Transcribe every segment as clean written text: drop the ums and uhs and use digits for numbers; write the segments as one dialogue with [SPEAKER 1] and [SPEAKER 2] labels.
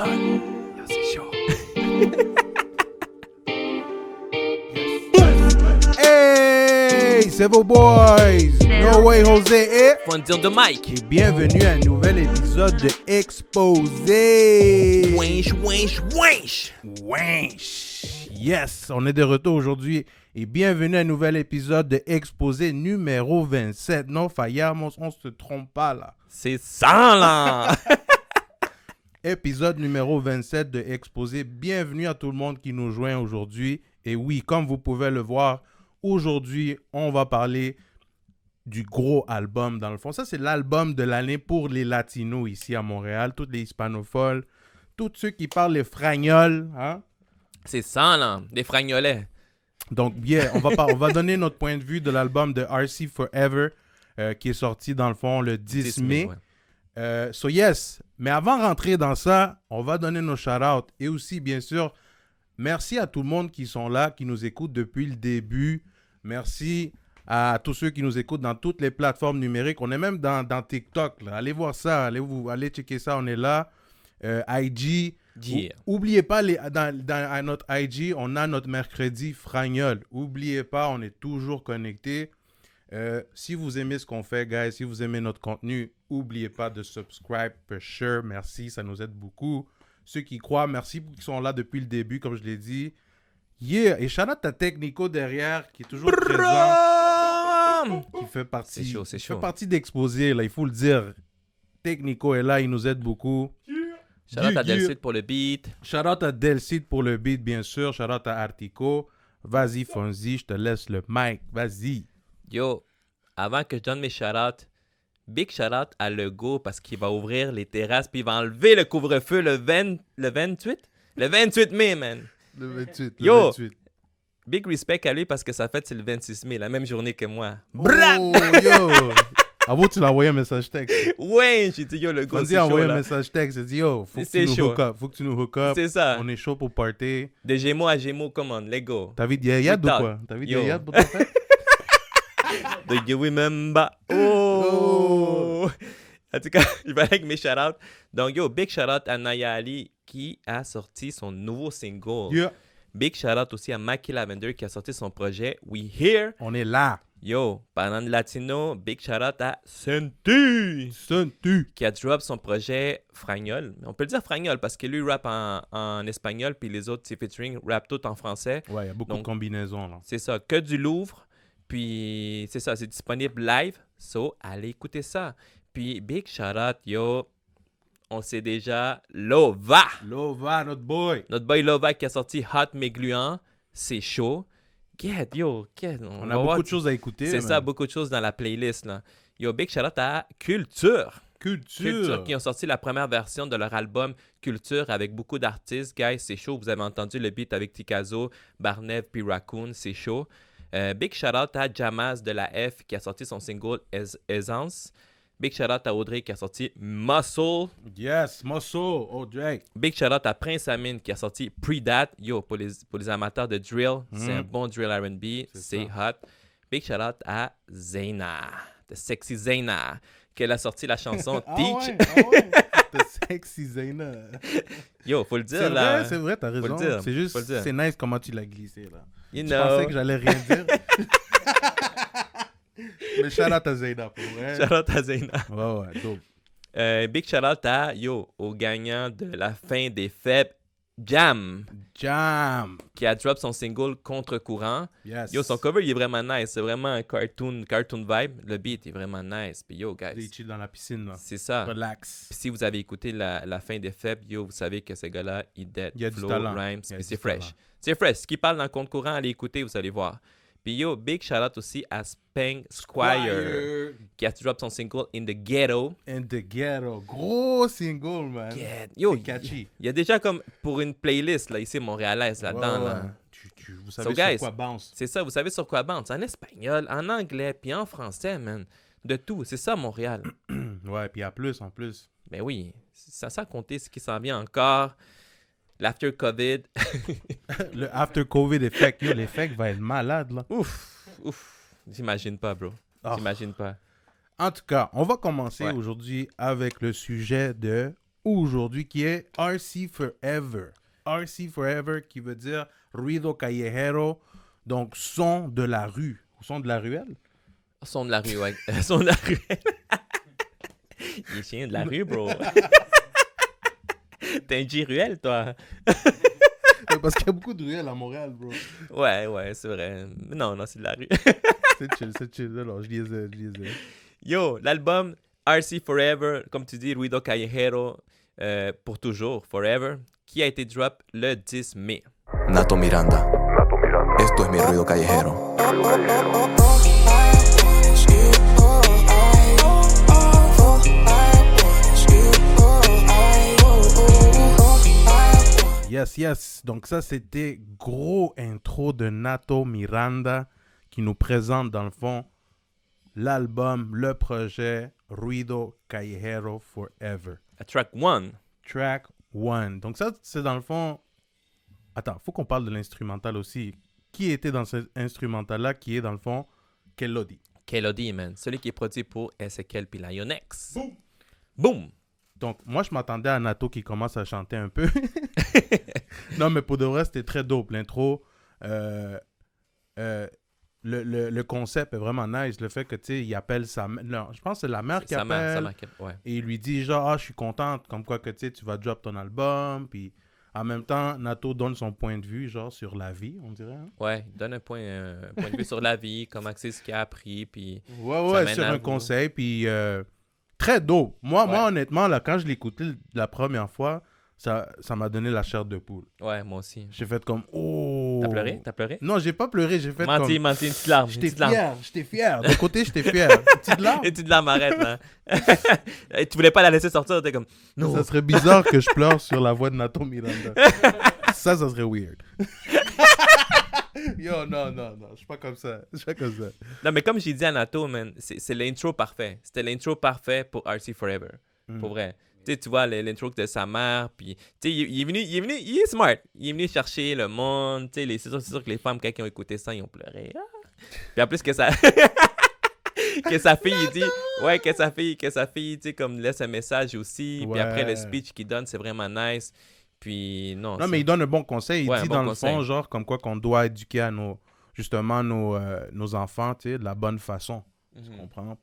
[SPEAKER 1] Espagnol. C'est chaud.
[SPEAKER 2] Hey, c'est vos boys. No Way Jose et
[SPEAKER 1] Fondir de Mike.
[SPEAKER 2] et bienvenue à un nouvel épisode de Exposé.
[SPEAKER 1] Winch, winch, winch.
[SPEAKER 2] Winch. Yes, on est de retour aujourd'hui et bienvenue à un nouvel épisode de Exposé numéro 27. Non, Fayard, on se trompe pas là.
[SPEAKER 1] C'est ça, là.
[SPEAKER 2] Épisode numéro 27 de Exposé. Bienvenue à tout le monde qui nous joint aujourd'hui. Et oui, comme vous pouvez le voir, aujourd'hui, on va parler du gros album dans le fond. Ça, c'est l'album de l'année pour les Latinos ici à Montréal, tous les hispanophones, tous ceux qui parlent les fragnols, hein?
[SPEAKER 1] C'est ça, là. Des fragnolets.
[SPEAKER 2] Donc, bien, on va donner notre point de vue de l'album de RC Forever qui est sorti dans le fond le 10 mai.
[SPEAKER 1] Ouais.
[SPEAKER 2] So yes, mais avant de rentrer dans ça, on va donner nos shout-outs. Et aussi, bien sûr, merci à tout le monde qui sont là, qui nous écoutent depuis le début. Merci à tous ceux qui nous écoutent dans toutes les plateformes numériques. On est même dans TikTok, là. Allez voir ça, allez checker ça, on est là. IG.
[SPEAKER 1] Yeah.
[SPEAKER 2] Oubliez pas, à notre IG, on a notre mercredi fragnol. Oubliez pas, on est toujours connectés. Si vous aimez ce qu'on fait, guys, si vous aimez notre contenu, oubliez pas de subscribe, for sure. Merci, ça nous aide beaucoup. Ceux qui croient, merci pour qui sont là depuis le début, comme je l'ai dit. Yeah! Et shout out à Technico derrière, qui est toujours présent, qui fait partie,
[SPEAKER 1] C'est chaud, c'est chaud.
[SPEAKER 2] fait partie d'Exposé, là, il faut le dire. Technico est là, il nous aide beaucoup.
[SPEAKER 1] Shout out à Delcide pour le beat.
[SPEAKER 2] Shout out à Delcide pour le beat, bien sûr. Shout out à Artico. Vas-y, Fonzi, je te laisse le mic. Vas-y.
[SPEAKER 1] Yo, avant que je donne mes shout-outs, big shout-out à Legault parce qu'il va ouvrir les terrasses puis il va enlever le couvre-feu le 28? Le 28 mai, man.
[SPEAKER 2] Le 28.
[SPEAKER 1] Yo!
[SPEAKER 2] Le 28.
[SPEAKER 1] Big respect à lui parce que sa fête, c'est le 26 mai, la même journée que moi.
[SPEAKER 2] Oh, yo! Avant, tu l'as envoyé un message texte.
[SPEAKER 1] Ouais, j'ai dit yo, Legault,
[SPEAKER 2] Fonzi
[SPEAKER 1] c'est
[SPEAKER 2] a
[SPEAKER 1] chaud,
[SPEAKER 2] envoyé un
[SPEAKER 1] là.
[SPEAKER 2] message texte. Il a dit, yo, faut que
[SPEAKER 1] C'est
[SPEAKER 2] tu nous
[SPEAKER 1] chaud.
[SPEAKER 2] hook up. Faut que tu nous hook up.
[SPEAKER 1] C'est ça.
[SPEAKER 2] On est chaud pour party.
[SPEAKER 1] De Gémeaux à Gémeaux, come on, let's go.
[SPEAKER 2] T'as vu de Yayad ou
[SPEAKER 1] Talk.
[SPEAKER 2] quoi? T'as vu de
[SPEAKER 1] Yo.
[SPEAKER 2] Yayad pour ta fête?
[SPEAKER 1] Do you remember? Oh! En tout cas, je vais avec mes shout-outs. Donc, yo, big shout-out à Naya Ali qui a sorti son nouveau single.
[SPEAKER 2] Yeah.
[SPEAKER 1] Big shout-out aussi à Mackie Lavender qui a sorti son projet We Here.
[SPEAKER 2] On est là.
[SPEAKER 1] Yo, parlant de latino, big shout-out à Senti
[SPEAKER 2] Senti.
[SPEAKER 1] qui a drop son projet Fragnol. On peut le dire Fragnol parce que lui rappe en espagnol puis les autres, ses featuring, rap tout en français.
[SPEAKER 2] Ouais, il y a beaucoup
[SPEAKER 1] Donc,
[SPEAKER 2] de combinaisons, là.
[SPEAKER 1] C'est ça, que du Louvre. Puis, c'est ça, c'est disponible live. So, allez écouter ça. Puis, big shout-out, yo, on sait déjà, Lova.
[SPEAKER 2] Lova, notre boy.
[SPEAKER 1] Notre boy Lova qui a sorti Hot mais gluant. C'est chaud. Get, yo, get.
[SPEAKER 2] On
[SPEAKER 1] va
[SPEAKER 2] a
[SPEAKER 1] voir-
[SPEAKER 2] beaucoup de choses à écouter.
[SPEAKER 1] C'est
[SPEAKER 2] man.
[SPEAKER 1] ça, beaucoup de choses dans la playlist, là. Yo, big shout-out à Culture.
[SPEAKER 2] Culture.
[SPEAKER 1] Qui ont sorti la première version de leur album Culture avec beaucoup d'artistes. Guys, c'est chaud. Vous avez entendu le beat avec Tikazo, Barnev puis Raccoon. C'est chaud. Big shout-out à Jamaz de la F qui a sorti son single Aisance. Big shout-out à Audrey qui a sorti Muscle.
[SPEAKER 2] Yes, Muscle. Oh, Drake.
[SPEAKER 1] Big shout-out à Prince Amine qui a sorti Pre-Dat. Yo, pour les amateurs de drill, c'est un bon drill R&B. C'est hot. Big shout-out à Zayna, de Sexy Zayna, qu'elle a sorti la chanson Teach.
[SPEAKER 2] The sexy Zayna.
[SPEAKER 1] Yo, faut le dire, là.
[SPEAKER 2] C'est vrai, t'as
[SPEAKER 1] Faut le
[SPEAKER 2] raison.
[SPEAKER 1] dire,
[SPEAKER 2] C'est juste,
[SPEAKER 1] faut le dire.
[SPEAKER 2] c'est nice comment tu l'as glissé, là.
[SPEAKER 1] You
[SPEAKER 2] Je
[SPEAKER 1] know.
[SPEAKER 2] pensais que j'allais rien dire. Mais shout out à Zayna, pour vrai.
[SPEAKER 1] Shout-out à Zayna.
[SPEAKER 2] Ouais, dope.
[SPEAKER 1] Big shout-out à, au gagnant de la fin des fêtes, Jam,
[SPEAKER 2] Jam.
[SPEAKER 1] qui a drop son single Contre-courant.
[SPEAKER 2] Yes.
[SPEAKER 1] Yo, son cover, il est vraiment nice. C'est vraiment un cartoon vibe. Le beat est vraiment nice. Puis yo,
[SPEAKER 2] Il
[SPEAKER 1] guys,
[SPEAKER 2] chill dans la piscine, là.
[SPEAKER 1] c'est ça.
[SPEAKER 2] Relax.
[SPEAKER 1] Puis si vous avez écouté la fin des fêtes, yo, vous savez que ce gars-là, il dead.
[SPEAKER 2] Il y a du
[SPEAKER 1] Flow,
[SPEAKER 2] talent.
[SPEAKER 1] rhymes,
[SPEAKER 2] Il y a
[SPEAKER 1] puis
[SPEAKER 2] du
[SPEAKER 1] c'est fresh.
[SPEAKER 2] talent.
[SPEAKER 1] C'est fresh. Ce qui parle dans Contre-courant, allez écouter, vous allez voir. Puis yo, big shout-out aussi à Spang Squire, qui a drop son single In the Ghetto.
[SPEAKER 2] In the Ghetto. Gros single, man.
[SPEAKER 1] Yo,
[SPEAKER 2] C'est catchy.
[SPEAKER 1] il y a déjà comme pour une playlist là, ici montréalaise là-dedans.
[SPEAKER 2] Ouais,
[SPEAKER 1] Là.
[SPEAKER 2] ouais. Vous savez
[SPEAKER 1] guys,
[SPEAKER 2] sur quoi bounce.
[SPEAKER 1] C'est ça, vous savez sur quoi bounce? En espagnol, en anglais, puis en français, man. De tout, c'est ça Montréal.
[SPEAKER 2] Ouais, puis en plus.
[SPEAKER 1] Ben oui, ça sans compter ce qui s'en vient encore. L'after COVID.
[SPEAKER 2] Le after COVID effect. Yo, l'effect va être malade, là.
[SPEAKER 1] Ouf. J'imagine pas, bro.
[SPEAKER 2] Oh.
[SPEAKER 1] J'imagine pas.
[SPEAKER 2] En tout cas, on va commencer
[SPEAKER 1] Ouais.
[SPEAKER 2] aujourd'hui avec le sujet de aujourd'hui, qui est RC Forever. RC Forever, qui veut dire Ruido Callejero, donc son de la rue, son de la ruelle.
[SPEAKER 1] Son de la rue, ouais. Son de la rue. Il est chien de la rue, bro. T'es un G-ruelle, toi.
[SPEAKER 2] Parce qu'il y a beaucoup de ruelles à Montréal, bro.
[SPEAKER 1] Ouais, c'est vrai. Non, c'est de la rue.
[SPEAKER 2] C'est chill. Alors, je lisais.
[SPEAKER 1] Yo, l'album RC Forever, comme tu dis, Ruido Callejero, pour toujours, forever, qui a été drop le 10 mai.
[SPEAKER 3] Nato Miranda. Esto es mi ruido callejero.
[SPEAKER 2] Yes. Donc ça, c'était gros intro de Nato Miranda qui nous présente dans le fond l'album, le projet Ruido Callejero Forever.
[SPEAKER 1] Track 1.
[SPEAKER 2] Track 1. Donc ça, c'est dans le fond... Attends, faut qu'on parle de l'instrumental aussi. Qui était dans cet instrumental-là, qui est dans le fond Kelodi.
[SPEAKER 1] Kelodi, man. Celui qui est produit pour Ezekiel puis Lionex. Boom!
[SPEAKER 2] Donc, moi, je m'attendais à Nato qui commence à chanter un peu. Non, mais pour de vrai, c'était très dope. L'intro, le concept est vraiment nice. Le fait que, tu sais, il appelle sa mère. Je pense que c'est la mère qui appelle.
[SPEAKER 1] Sa mère, ouais.
[SPEAKER 2] Et il lui dit, genre, je suis contente, comme quoi que, tu sais, tu vas drop ton album. Puis, en même temps, Nato donne son point de vue, genre, sur la vie, on dirait. Hein?
[SPEAKER 1] Ouais, il donne un point de vue sur la vie, comment c'est ce qu'il a appris, puis...
[SPEAKER 2] Ouais, sur un conseil, puis... très dope. Moi, honnêtement, là, quand je l'ai écouté la première fois, ça m'a donné la chair de poule.
[SPEAKER 1] Ouais, moi aussi.
[SPEAKER 2] J'ai fait comme, oh...
[SPEAKER 1] T'as pleuré?
[SPEAKER 2] Non, j'ai pas pleuré, j'ai fait
[SPEAKER 1] menti, une petite larme.
[SPEAKER 2] J'étais fier. D'un côté, j'étais fier. Une petite larme.
[SPEAKER 1] Une petite larme, arrête, là. Et tu voulais pas la laisser sortir, t'es comme, non.
[SPEAKER 2] Ça serait bizarre que je pleure sur la voix de Nato Miranda. ça serait weird. Yo, non, je suis pas comme ça.
[SPEAKER 1] Non, mais comme j'ai dit à Nato, man, c'est l'intro parfait. C'était l'intro parfait pour RC Forever. Pour vrai. Tu vois, l'intro de sa mère, puis... Tu sais, il est smart. Il est venu chercher le monde. Tu sais, c'est sûr que les femmes, quand ils ont écouté ça, ils ont pleuré. Ah. Puis en plus que ça... que sa fille, il dit... Ouais, que sa fille, tu sais, comme laisse un message aussi.
[SPEAKER 2] Ouais.
[SPEAKER 1] Puis après, le speech qu'il donne, c'est vraiment nice. Puis, non,
[SPEAKER 2] mais il donne un bon conseil. Il dit
[SPEAKER 1] bon
[SPEAKER 2] dans
[SPEAKER 1] conseil.
[SPEAKER 2] le fond, genre, comme quoi qu'on doit éduquer à nos enfants, tu sais, de la bonne façon. Tu comprends?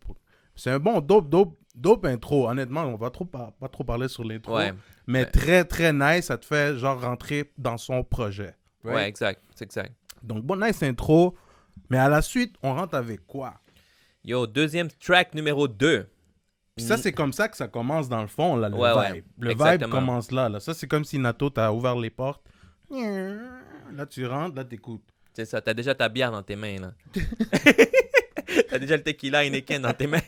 [SPEAKER 2] C'est un bon dope intro. Honnêtement, on va pas trop parler sur l'intro.
[SPEAKER 1] Ouais.
[SPEAKER 2] Mais très, très nice. Ça te fait, genre, rentrer dans son projet. Right?
[SPEAKER 1] Ouais, exact. C'est exact.
[SPEAKER 2] Donc, bon, nice intro. Mais à la suite, on rentre avec quoi?
[SPEAKER 1] Yo, deuxième track numéro 2.
[SPEAKER 2] Puis ça, c'est comme ça que ça commence dans le fond, là, le vibe.
[SPEAKER 1] Ouais,
[SPEAKER 2] le
[SPEAKER 1] exactement.
[SPEAKER 2] vibe commence là. Ça, c'est comme si Nato t'a ouvert les portes. Là, tu rentres, là, t'écoutes.
[SPEAKER 1] C'est ça, t'as déjà ta bière dans tes mains, là. T'as déjà le tequila Heineken dans tes mains.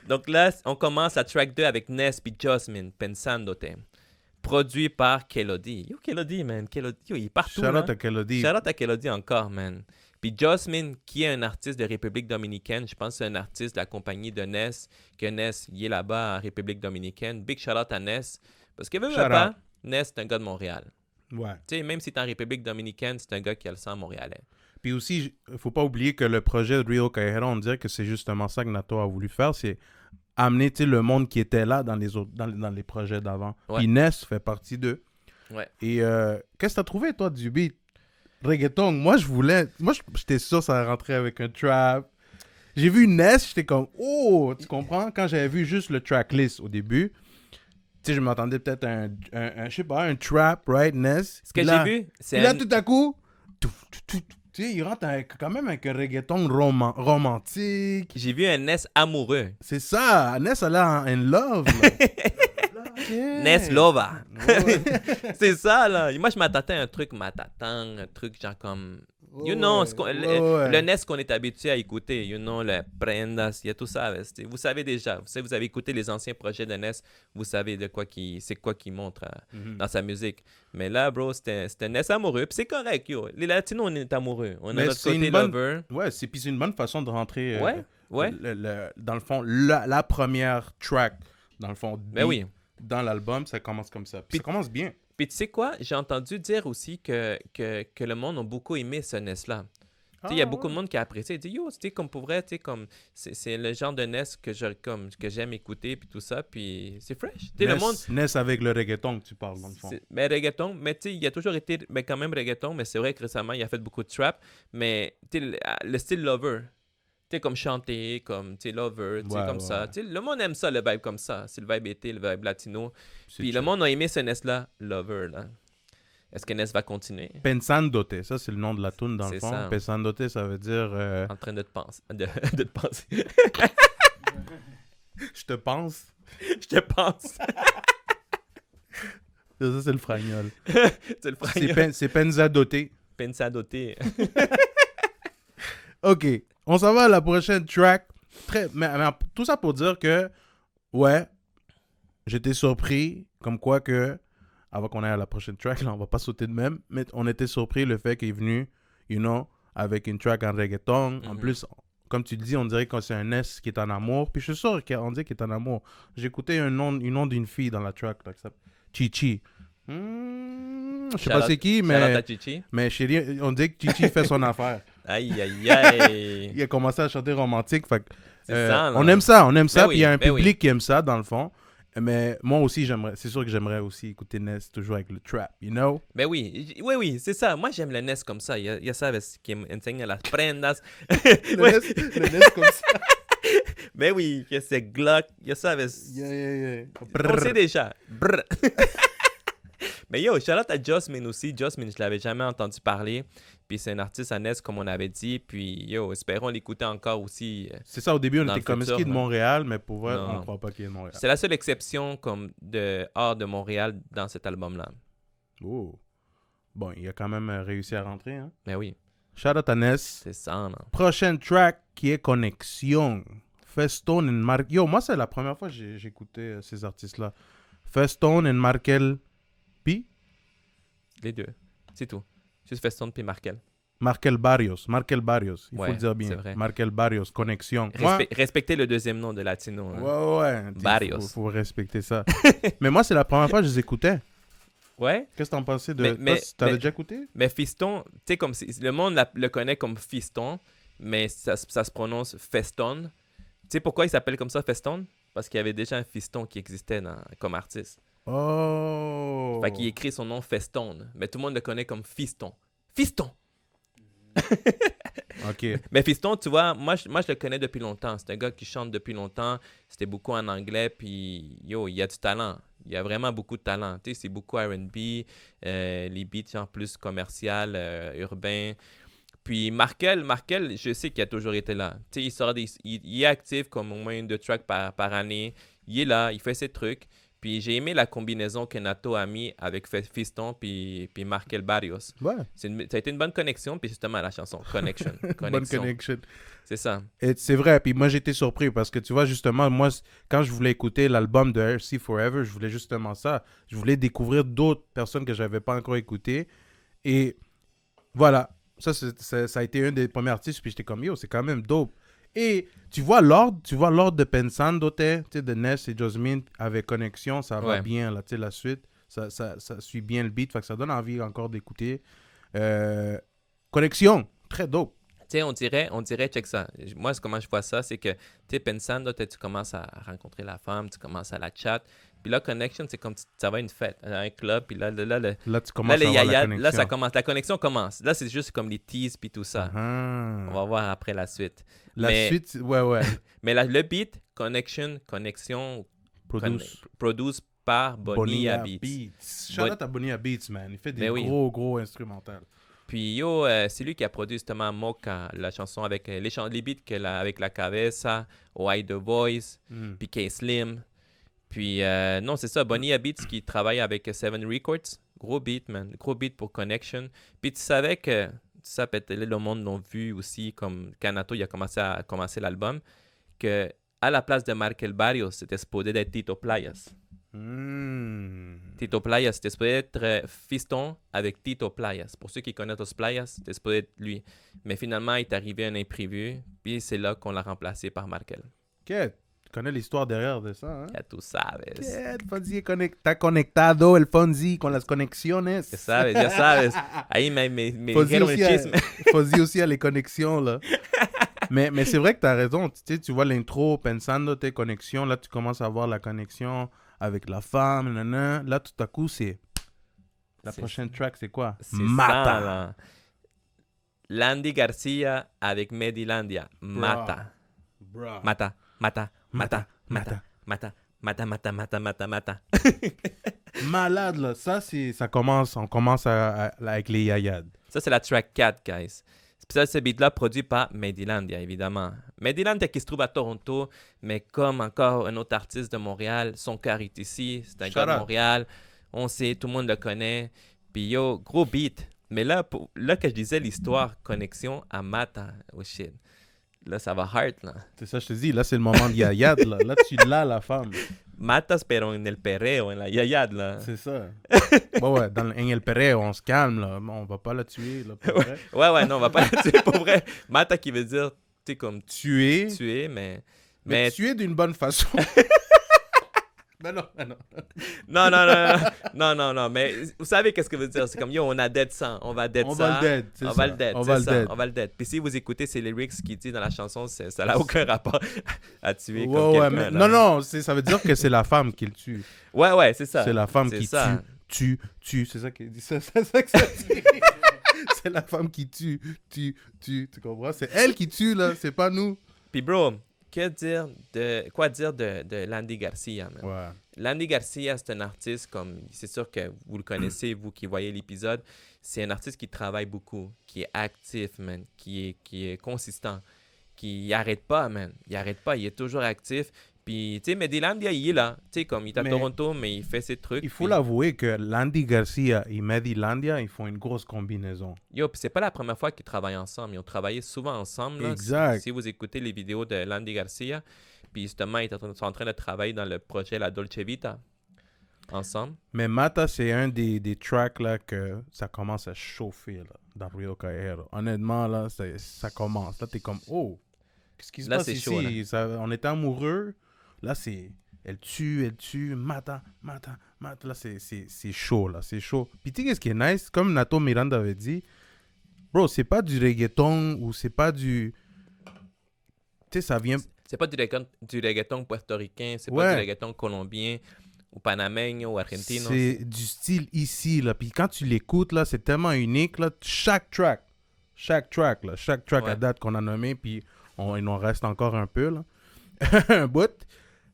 [SPEAKER 1] Donc là, on commence à track 2 avec Ness puis Jasmine, Pensandote. Produit par Kelodi. Yo, Kelodi, man. Kelodi, yo, il est partout,
[SPEAKER 2] Shout
[SPEAKER 1] là.
[SPEAKER 2] out à Kelodi.
[SPEAKER 1] Shout out à Kelodi encore, man. Puis Jasmine, qui est un artiste de République dominicaine, je pense que c'est un artiste de la compagnie de Ness, que Ness, il est là-bas en République dominicaine. Big shout out à Ness. Parce que, pas, Ness, c'est un gars de Montréal.
[SPEAKER 2] Ouais.
[SPEAKER 1] Tu sais, même si t'es en République dominicaine, c'est un gars qui a le sang montréalais.
[SPEAKER 2] Puis aussi, il faut pas oublier que le projet de Ruido Callejero, on dirait que c'est justement ça que Nato a voulu faire, c'est amener le monde qui était là dans les autres, dans les projets d'avant.
[SPEAKER 1] Ouais.
[SPEAKER 2] Puis Ness fait partie d'eux.
[SPEAKER 1] Ouais.
[SPEAKER 2] Et qu'est-ce que tu as trouvé, toi, du beat? Reggaeton, moi, j'étais sûr que ça rentrait avec un trap. J'ai vu Ness, j'étais comme, oh, tu comprends? Quand j'avais vu juste le tracklist au début, tu sais, je m'attendais peut-être à je sais pas, un trap, right, Ness?
[SPEAKER 1] Ce que j'ai vu, c'est
[SPEAKER 2] là, tout à coup, tu sais, il rentre quand même avec un reggaeton romantique.
[SPEAKER 1] J'ai vu un Ness amoureux.
[SPEAKER 2] C'est ça, Ness, elle est in love, là. Yeah.
[SPEAKER 1] Ness Lova.
[SPEAKER 2] Ouais.
[SPEAKER 1] C'est ça, là. Moi, je m'attendais à un truc matatang, un truc genre comme... You know, le Ness qu'on est habitué à écouter, you know, le Prendas, il y a tout ça. Vous savez déjà, vous avez écouté les anciens projets de Ness, vous savez c'est quoi qu'il montre dans sa musique. Mais là, bro, c'était Ness amoureux, puis c'est correct, yo. Les Latinos, on est amoureux. On a notre côté lover.
[SPEAKER 2] Ouais, puis c'est une bonne façon de rentrer
[SPEAKER 1] ouais.
[SPEAKER 2] Dans le fond, la première track, dans le fond,
[SPEAKER 1] ben oui.
[SPEAKER 2] Dans l'album, ça commence comme ça. Puis ça commence bien.
[SPEAKER 1] Puis tu sais quoi, j'ai entendu dire aussi que le monde a beaucoup aimé ce Ness-là. Tu sais, il y a beaucoup de monde qui a apprécié. Il dit, yo, tu sais, comme pour vrai, tu sais, comme, c'est le genre de NES que j'aime écouter, puis tout ça, puis c'est fresh. Tu sais, le monde,
[SPEAKER 2] Ness avec le reggaeton que tu parles, dans le fond.
[SPEAKER 1] mais reggaeton, mais tu sais, il a toujours été, mais quand même reggaeton, mais c'est vrai que récemment, il a fait beaucoup de trap, mais tu sais, le style Lover, tu sais, comme chanter, comme, tu sais, Lover, tu sais,
[SPEAKER 2] Ouais,
[SPEAKER 1] comme
[SPEAKER 2] ouais,
[SPEAKER 1] ça.
[SPEAKER 2] ouais.
[SPEAKER 1] Tu sais, le monde aime ça, le vibe comme ça. C'est le vibe été, le vibe latino.
[SPEAKER 2] C'est
[SPEAKER 1] Puis le
[SPEAKER 2] chill.
[SPEAKER 1] monde a aimé ce NES-là, Lover, là. Est-ce que NES va continuer?
[SPEAKER 2] Pensandote, ça c'est le nom de la tune dans le
[SPEAKER 1] C'est
[SPEAKER 2] fond.
[SPEAKER 1] ça.
[SPEAKER 2] Pensandote, ça veut dire
[SPEAKER 1] En train de te penser. De te penser.
[SPEAKER 2] je te pense.
[SPEAKER 1] Je te pense.
[SPEAKER 2] Ça c'est le fragnol.
[SPEAKER 1] C'est le frère.
[SPEAKER 2] C'est Pensadote.
[SPEAKER 1] Pensadote.
[SPEAKER 2] Ok, on s'en va à la prochaine track. Mais tout ça pour dire que, ouais, j'étais surpris, comme quoi que, avant qu'on aille à la prochaine track, là, on va pas sauter de même, mais on était surpris le fait qu'il est venu, you know, avec une track en reggaeton. En
[SPEAKER 1] Mhm.
[SPEAKER 2] plus, comme tu le dis, on dirait que c'est un S qui est en amour. Puis je suis sûr qu'on dit qu'il est en amour. J'ai écouté un nom d'une fille dans la track, là, qui s'appelle Chichi. Je sais pas c'est qui,
[SPEAKER 1] Shout out à
[SPEAKER 2] mais,
[SPEAKER 1] Chichi.
[SPEAKER 2] mais chérie, on dit que Chichi fait son affaire.
[SPEAKER 1] Aïe, aïe, aïe.
[SPEAKER 2] Il a commencé à chanter romantique. Fait que,
[SPEAKER 1] C'est ça, là.
[SPEAKER 2] on aime ça.
[SPEAKER 1] Ben
[SPEAKER 2] Puis
[SPEAKER 1] oui,
[SPEAKER 2] il y a un
[SPEAKER 1] ben
[SPEAKER 2] public
[SPEAKER 1] oui.
[SPEAKER 2] qui aime ça, dans le fond. Mais moi aussi, c'est sûr que j'aimerais aussi écouter Ness toujours avec le trap, you know?
[SPEAKER 1] Ben oui, oui, c'est ça. Moi, j'aime le NES comme ça. Ya sabes, que me enseña las prendas. Ouais.
[SPEAKER 2] Le Ness comme ça.
[SPEAKER 1] Ben oui, que c'est Glock. Ya sabes.
[SPEAKER 2] Yeah.
[SPEAKER 1] On sait déjà. Brr. Mais yo, shout out à Jossmin aussi. Jossmin, je l'avais jamais entendu parler. Puis c'est un artiste à NES, comme on avait dit. Puis yo, espérons l'écouter encore aussi.
[SPEAKER 2] C'est ça, au début, on
[SPEAKER 1] Dans
[SPEAKER 2] était
[SPEAKER 1] le
[SPEAKER 2] comme
[SPEAKER 1] futur,
[SPEAKER 2] est-ce qu'il est de
[SPEAKER 1] non.
[SPEAKER 2] Montréal, mais pour vrai, on
[SPEAKER 1] Non.
[SPEAKER 2] ne croit pas qu'il est de Montréal.
[SPEAKER 1] C'est la seule exception comme de hors de Montréal dans cet album-là.
[SPEAKER 2] Oh. Bon, il a quand même réussi à rentrer. Hein?
[SPEAKER 1] Ben oui,
[SPEAKER 2] Shout out à Ness.
[SPEAKER 1] c'est ça, non?
[SPEAKER 2] Prochaine track qui est Connexion. Festone and Markel. Yo, moi, c'est la première fois que j'ai écouté ces artistes-là. Festone and Markel P.
[SPEAKER 1] Les deux. C'est tout. Juste Feston puis Markel.
[SPEAKER 2] Markel Barrios. Il faut
[SPEAKER 1] Ouais,
[SPEAKER 2] le dire bien.
[SPEAKER 1] c'est vrai.
[SPEAKER 2] Markel Barrios, Connexion. Moi,
[SPEAKER 1] Respectez le deuxième nom de Latino. Hein.
[SPEAKER 2] ouais.
[SPEAKER 1] Barrios.
[SPEAKER 2] Faut respecter ça. Mais moi, c'est la première fois que je les écoutais.
[SPEAKER 1] Ouais.
[SPEAKER 2] Qu'est-ce que t'en pensais de...
[SPEAKER 1] Mais-
[SPEAKER 2] T'avais
[SPEAKER 1] mais-
[SPEAKER 2] déjà écouté?
[SPEAKER 1] Mais Fiston, tu sais, comme le monde le connaît comme Fiston, mais ça se prononce Feston. Tu sais pourquoi il s'appelle comme ça, Feston? Parce qu'il y avait déjà un Fiston qui existait comme artiste.
[SPEAKER 2] Oh!
[SPEAKER 1] Fait qu'il écrit son nom Feston, mais tout le monde le connaît comme Fiston. Fiston!
[SPEAKER 2] OK.
[SPEAKER 1] Mais Fiston, tu vois, moi je le connais depuis longtemps. C'est un gars qui chante depuis longtemps. C'était beaucoup en anglais, puis yo, il y a du talent. Il y a vraiment beaucoup de talent. Tu sais, c'est beaucoup R&B, les beats en plus commercial, urbain. Puis Markel, je sais qu'il a toujours été là. Tu sais, il est actif comme au moins 1-2 tracks par année. Il est là, il fait ses trucs. Puis j'ai aimé la combinaison que Nato a mis avec Fiston puis Markel Barrios.
[SPEAKER 2] Ouais.
[SPEAKER 1] Ça a été une bonne connexion, puis justement la chanson Connection.
[SPEAKER 2] Bonne connection.
[SPEAKER 1] C'est ça.
[SPEAKER 2] Et c'est vrai, puis moi j'étais surpris parce que tu vois justement, moi quand je voulais écouter l'album de RC Forever, je voulais justement ça. Je voulais découvrir d'autres personnes que j'avais pas encore écoutées. Et voilà, ça a été un des premiers artistes, puis j'étais comme yo, c'est quand même dope. Et tu vois l'ordre de Pensandote, tu sais, de Ness et Jasmine avec Connexion, ça va
[SPEAKER 1] Ouais.
[SPEAKER 2] bien, là, tu sais, la suite, ça suit bien le beat, fait que ça donne envie encore d'écouter. Connexion, très dope.
[SPEAKER 1] Tu sais, on dirait, check ça. Moi, comment je vois ça, c'est que, tu sais, Pensando, tu commences à rencontrer la femme, tu commences à la chat. Puis là, Connection, c'est comme ça va à une fête, à un club, puis là,
[SPEAKER 2] Là, tu commences
[SPEAKER 1] les
[SPEAKER 2] à voir la
[SPEAKER 1] yaya,
[SPEAKER 2] connexion.
[SPEAKER 1] là, ça commence, la connexion commence. Là, c'est juste comme les teases, puis tout ça.
[SPEAKER 2] Ah.
[SPEAKER 1] On va voir après la suite.
[SPEAKER 2] La
[SPEAKER 1] Mais-
[SPEAKER 2] suite, ouais.
[SPEAKER 1] Mais le beat, connexion, produce par Bonilla Beats.
[SPEAKER 2] Shout out à Bonilla Beats, man. Il fait des
[SPEAKER 1] Ben oui.
[SPEAKER 2] gros instrumentales.
[SPEAKER 1] Puis yo, c'est lui qui a produit justement Mocha, la chanson avec les beats avec la Cabeza, Why the Voice,
[SPEAKER 2] Mm.
[SPEAKER 1] puis K-Slim. Puis non, c'est ça, Bonilla Beats qui travaille avec Seven Records. Gros beat, man. Gros beat pour Connection. Puis tu savais que, ça peut-être le monde l'ont vu aussi, comme Canato, il a commencé l'album, que à la place de Markel Barrios, c'était supposé d'être Tito Playas. Tito Playas, c'était supposé être Fiston avec Tito Playas. Pour ceux qui connaissent Los Playas, c'était supposé être lui. Mais finalement, il est arrivé un imprévu, puis c'est là qu'on l'a remplacé par Markel.
[SPEAKER 2] OK. Tu connais l'histoire derrière de ça, hein?
[SPEAKER 1] Ya tú sabes.
[SPEAKER 2] El Fonzi está conectado, el Fonzi con las conexiones.
[SPEAKER 1] Ya sabes. Ahí me
[SPEAKER 2] Fonzi
[SPEAKER 1] dijeron el
[SPEAKER 2] aussi,
[SPEAKER 1] chisme.
[SPEAKER 2] Fonzi aussi a les connexions, là. mais c'est vrai que t'as raison. Tu sais, tu vois l'intro, pensando tes connexions, là, tu commences à voir la connexion avec la femme, nanana. Là, tout à coup, c'est... La prochaine track, c'est quoi?
[SPEAKER 1] C'est
[SPEAKER 2] Mata.
[SPEAKER 1] ça, là. Landy Garcia avec Medilandia. Mata.
[SPEAKER 2] Bruh.
[SPEAKER 1] Mata. Mata. Mata.
[SPEAKER 2] Mata.
[SPEAKER 1] Mata. Mata. Mata. Mata. Mata. Mata. Mata.
[SPEAKER 2] Malade, là. Ça, on commence avec les yayades.
[SPEAKER 1] Ça, c'est la track 4, guys. Puis ça, ce beat-là produit par Medilandia, évidemment. Medilandia qui se trouve à Toronto, mais comme encore un autre artiste de Montréal, son cœur est ici. C'est un gars de Montréal. On sait, tout le monde le connaît. Puis yo, gros beat. Mais là, que je disais l'histoire, connexion à Mata. Oh shit. Là, ça va hard, là.
[SPEAKER 2] C'est ça, je te dis. Là, c'est le moment de yayade, là. Là, tu l'as, la femme.
[SPEAKER 1] Matas, pero en el perreo, en la yayade, là.
[SPEAKER 2] C'est ça. Ouais, dans el perreo, on se calme, là. On va pas la tuer, là, pour vrai.
[SPEAKER 1] Ouais, non, on va pas la tuer, pour vrai. Mata qui veut dire, tu sais, comme
[SPEAKER 2] tuer,
[SPEAKER 1] mais
[SPEAKER 2] tuer d'une bonne façon. Ben non.
[SPEAKER 1] Non, mais vous savez qu'est-ce que veut dire? C'est comme, yo, on a dead ça, on va dead
[SPEAKER 2] on
[SPEAKER 1] ça.
[SPEAKER 2] Va le dead,
[SPEAKER 1] on va le dead.
[SPEAKER 2] dead.
[SPEAKER 1] Puis si vous écoutez ces lyrics qui dit dans la chanson, ça n'a aucun rapport à tuer comme
[SPEAKER 2] ouais,
[SPEAKER 1] quelqu'un.
[SPEAKER 2] mais,
[SPEAKER 1] là.
[SPEAKER 2] non, ça veut dire que c'est la femme qui le tue.
[SPEAKER 1] Ouais, c'est ça.
[SPEAKER 2] C'est la femme qui tue. C'est ça qu'il dit. C'est ça que ça dit. C'est la femme qui tue. Tu comprends? C'est elle qui tue, là. C'est pas nous.
[SPEAKER 1] Puis bro, quoi dire de Landy Garcia, man?
[SPEAKER 2] Ouais.
[SPEAKER 1] Landy Garcia, c'est un artiste comme, c'est sûr que vous le connaissez, vous qui voyez l'épisode, c'est un artiste qui travaille beaucoup, qui est actif, man, qui est consistant, qui arrête pas, man. Il arrête pas, il est toujours actif. Puis, tu sais, Medilandia, il est là. Tu sais, comme il est à Toronto, mais il fait ses trucs.
[SPEAKER 2] Il faut l'avouer que Landy Garcia et Medilandia, ils font une grosse combinaison.
[SPEAKER 1] Yo, puis c'est pas la première fois qu'ils travaillent ensemble. Ils ont travaillé souvent ensemble. Là.
[SPEAKER 2] Exact.
[SPEAKER 1] Si vous écoutez les vidéos de Landy Garcia, puis justement, ils sont en train de travailler dans le projet La Dolce Vita ensemble.
[SPEAKER 2] Mais Mata, c'est un des tracks là que ça commence à chauffer là, dans Rio Caero. Honnêtement, là, ça commence. Là, t'es comme, oh, qu'est-ce qui se passe ici?
[SPEAKER 1] Chaud,
[SPEAKER 2] on est amoureux. Là, c'est... Elle tue, mata. Là, c'est chaud, là. C'est chaud. Puis tu sais, qu'est-ce qui est nice? Comme Nato Miranda avait dit, bro, c'est pas du reggaeton ou c'est pas du... Tu sais, ça vient...
[SPEAKER 1] C'est pas du reggaeton puertoricain, c'est pas du reggaeton colombien ou panameño ou argentino.
[SPEAKER 2] C'est du style ici, là. Puis quand tu l'écoutes, là, c'est tellement unique, là. Chaque track à date qu'on a nommé, puis il en reste encore un peu, là. Un bout.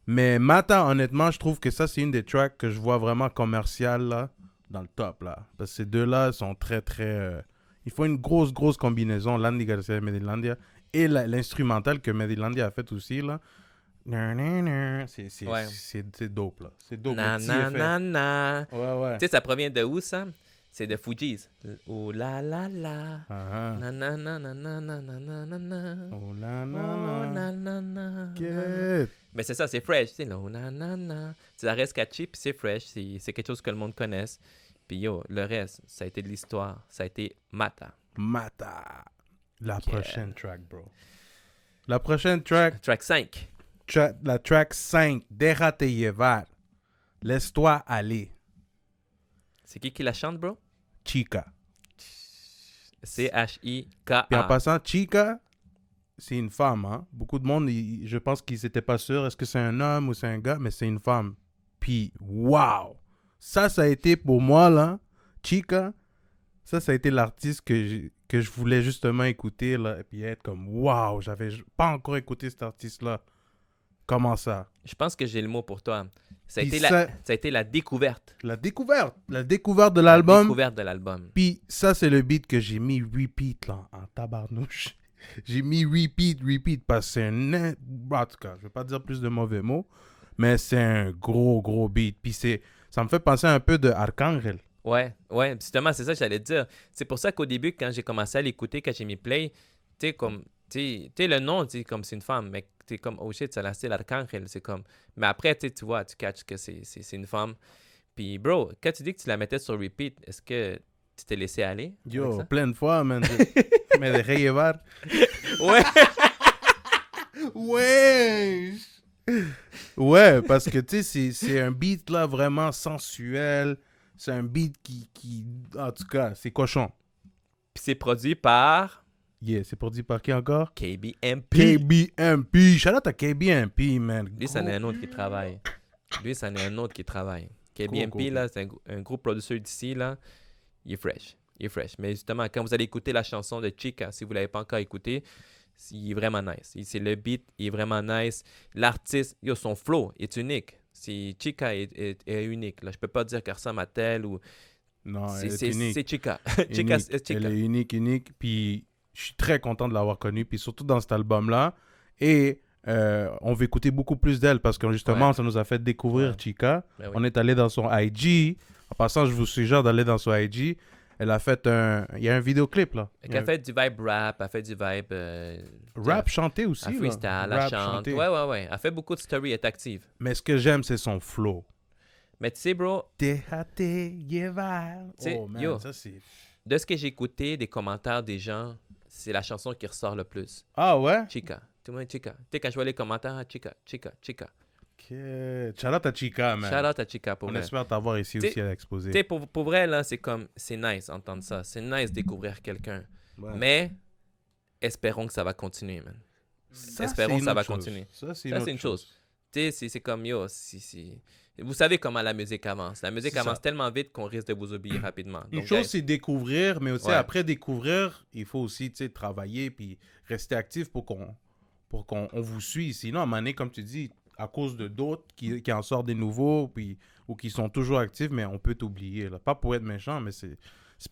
[SPEAKER 2] Mais Mata, honnêtement, je trouve que ça, c'est une des tracks que je vois vraiment commerciales, là, dans le top, là. Parce que ces deux-là sont très, très... il faut une grosse combinaison, Landy Garcia et Medilandia. Et l'instrumental que Medilandia a fait aussi, là. C'est dope, là. C'est dope.
[SPEAKER 1] Na.
[SPEAKER 2] Ouais.
[SPEAKER 1] Tu sais, ça provient de où, ça? C'est de Fugees. Oh la la la. Na.
[SPEAKER 2] Oh la
[SPEAKER 1] na.
[SPEAKER 2] Get.
[SPEAKER 1] Mais c'est ça, c'est fresh. Tu sais, oh na. Ça reste catchy, puis c'est fresh. C'est quelque chose que le monde connaisse. Puis yo, le reste, ça a été de l'histoire. Ça a été Mata.
[SPEAKER 2] La prochaine track, bro. La prochaine track.
[SPEAKER 1] Track 5.
[SPEAKER 2] La track 5. Déjate llevar. Laisse-toi aller.
[SPEAKER 1] C'est qui la chante, bro?
[SPEAKER 2] Chica.
[SPEAKER 1] C-H-I-K-A.
[SPEAKER 2] Puis en passant, Chica, c'est une femme, hein. Beaucoup de monde, je pense qu'ils n'étaient pas sûrs. Est-ce que c'est un homme ou c'est un gars? Mais c'est une femme. Puis, wow! Ça a été pour moi, là. Chica, ça a été l'artiste que je voulais justement écouter, là. Et puis être comme, wow! J'avais pas encore écouté cet artiste-là. Comment ça?
[SPEAKER 1] Je pense que j'ai le mot pour toi. Ça a été la découverte.
[SPEAKER 2] La découverte de l'album.
[SPEAKER 1] La découverte de l'album.
[SPEAKER 2] Puis ça, c'est le beat que j'ai mis repeat, là, en tabarnouche. J'ai mis repeat, parce que c'est un... En tout cas, je vais pas dire plus de mauvais mots, mais c'est un gros beat. Puis ça me fait penser un peu de Arcángel.
[SPEAKER 1] Ouais, justement, c'est ça que j'allais te dire. C'est pour ça qu'au début, quand j'ai commencé à l'écouter, quand j'ai mis play, tu sais, le nom, tu sais, comme c'est une femme, mais t'es comme, oh shit, ça l'a style Arcángel, c'est comme... Mais après, tu vois, tu catches que c'est une femme. Puis, bro, quand tu dis que tu la mettais sur repeat, est-ce que tu t'es laissé aller?
[SPEAKER 2] Yo, plein de fois, man. Je me dejé llevar.
[SPEAKER 1] Ouais!
[SPEAKER 2] Ouais! Ouais, parce que, tu sais, c'est un beat, là, vraiment sensuel. C'est un beat qui... En tout cas, c'est cochon.
[SPEAKER 1] Puis c'est produit par
[SPEAKER 2] Yeah, c'est produit par qui encore?
[SPEAKER 1] KBMP.
[SPEAKER 2] KBMP. Shout out à KBMP, man.
[SPEAKER 1] Lui, c'en est un autre qui travaille. KBMP,
[SPEAKER 2] Cool.
[SPEAKER 1] là, c'est un gros producteur d'ici, là. Il est fresh. Mais justement, quand vous allez écouter la chanson de Chica, si vous ne l'avez pas encore écouté, il est vraiment nice. C'est le beat, il est vraiment nice. L'artiste, son flow est unique. Chica est unique. Là, je peux pas dire qu'elle ressemble à tel ou...
[SPEAKER 2] Non, elle est unique.
[SPEAKER 1] C'est Chica.
[SPEAKER 2] Unique.
[SPEAKER 1] C'est Chica.
[SPEAKER 2] Elle est unique. Puis je suis très content de l'avoir connue. Puis surtout dans cet album-là. Et on veut écouter beaucoup plus d'elle parce que justement, ça nous a fait découvrir Chica.
[SPEAKER 1] Ben oui.
[SPEAKER 2] On est allé dans son IG. En passant, je vous suggère d'aller dans son IG. Elle a fait il y a un vidéoclip, là.
[SPEAKER 1] Elle a fait du vibe rap, elle fait du vibe...
[SPEAKER 2] Rap chanté aussi,
[SPEAKER 1] elle
[SPEAKER 2] là.
[SPEAKER 1] freestyle, elle
[SPEAKER 2] Rap
[SPEAKER 1] chante.
[SPEAKER 2] chanté.
[SPEAKER 1] Ouais. Elle fait beaucoup de stories, elle est active.
[SPEAKER 2] Mais ce que j'aime, c'est son flow.
[SPEAKER 1] Mais tu sais, bro,
[SPEAKER 2] Déjate llevar.
[SPEAKER 1] T'sais,
[SPEAKER 2] Oh, man,
[SPEAKER 1] yo.
[SPEAKER 2] ça c'est...
[SPEAKER 1] de ce que j'ai écouté, des commentaires des gens, c'est la chanson qui ressort le plus.
[SPEAKER 2] Ah ouais?
[SPEAKER 1] Chica. Tout le monde Chica. Tu sais, quand je vois les commentaires, Chica.
[SPEAKER 2] Ok. Shout out à Chica, man.
[SPEAKER 1] Shout out à Chica pour
[SPEAKER 2] On
[SPEAKER 1] vrai.
[SPEAKER 2] espère t'avoir ici
[SPEAKER 1] T'sais-
[SPEAKER 2] aussi à l'exposer.
[SPEAKER 1] Tu sais, pour vrai, là, c'est nice d'entendre ça. C'est nice de découvrir quelqu'un.
[SPEAKER 2] Ouais.
[SPEAKER 1] Mais espérons que ça va continuer, man.
[SPEAKER 2] Ça,
[SPEAKER 1] espérons
[SPEAKER 2] c'est
[SPEAKER 1] que ça
[SPEAKER 2] une
[SPEAKER 1] va
[SPEAKER 2] autre chose.
[SPEAKER 1] continuer.
[SPEAKER 2] Ça, c'est
[SPEAKER 1] Ça,
[SPEAKER 2] une
[SPEAKER 1] c'est
[SPEAKER 2] autre
[SPEAKER 1] une chose. Tu sais, c'est comme yo. Vous savez comment la musique avance. La musique
[SPEAKER 2] C'est
[SPEAKER 1] avance
[SPEAKER 2] ça.
[SPEAKER 1] tellement vite qu'on risque de vous oublier rapidement.
[SPEAKER 2] Une
[SPEAKER 1] Donc,
[SPEAKER 2] chose,
[SPEAKER 1] guys,
[SPEAKER 2] c'est découvrir, mais aussi
[SPEAKER 1] Ouais.
[SPEAKER 2] après découvrir, il faut aussi travailler puis rester actif pour qu'on on vous suive. Sinon, à un moment donné, comme tu dis, à cause de d'autres qui en sortent des nouveaux puis, ou qui sont toujours actifs, mais on peut t'oublier. Là. Pas pour être méchant, mais c'est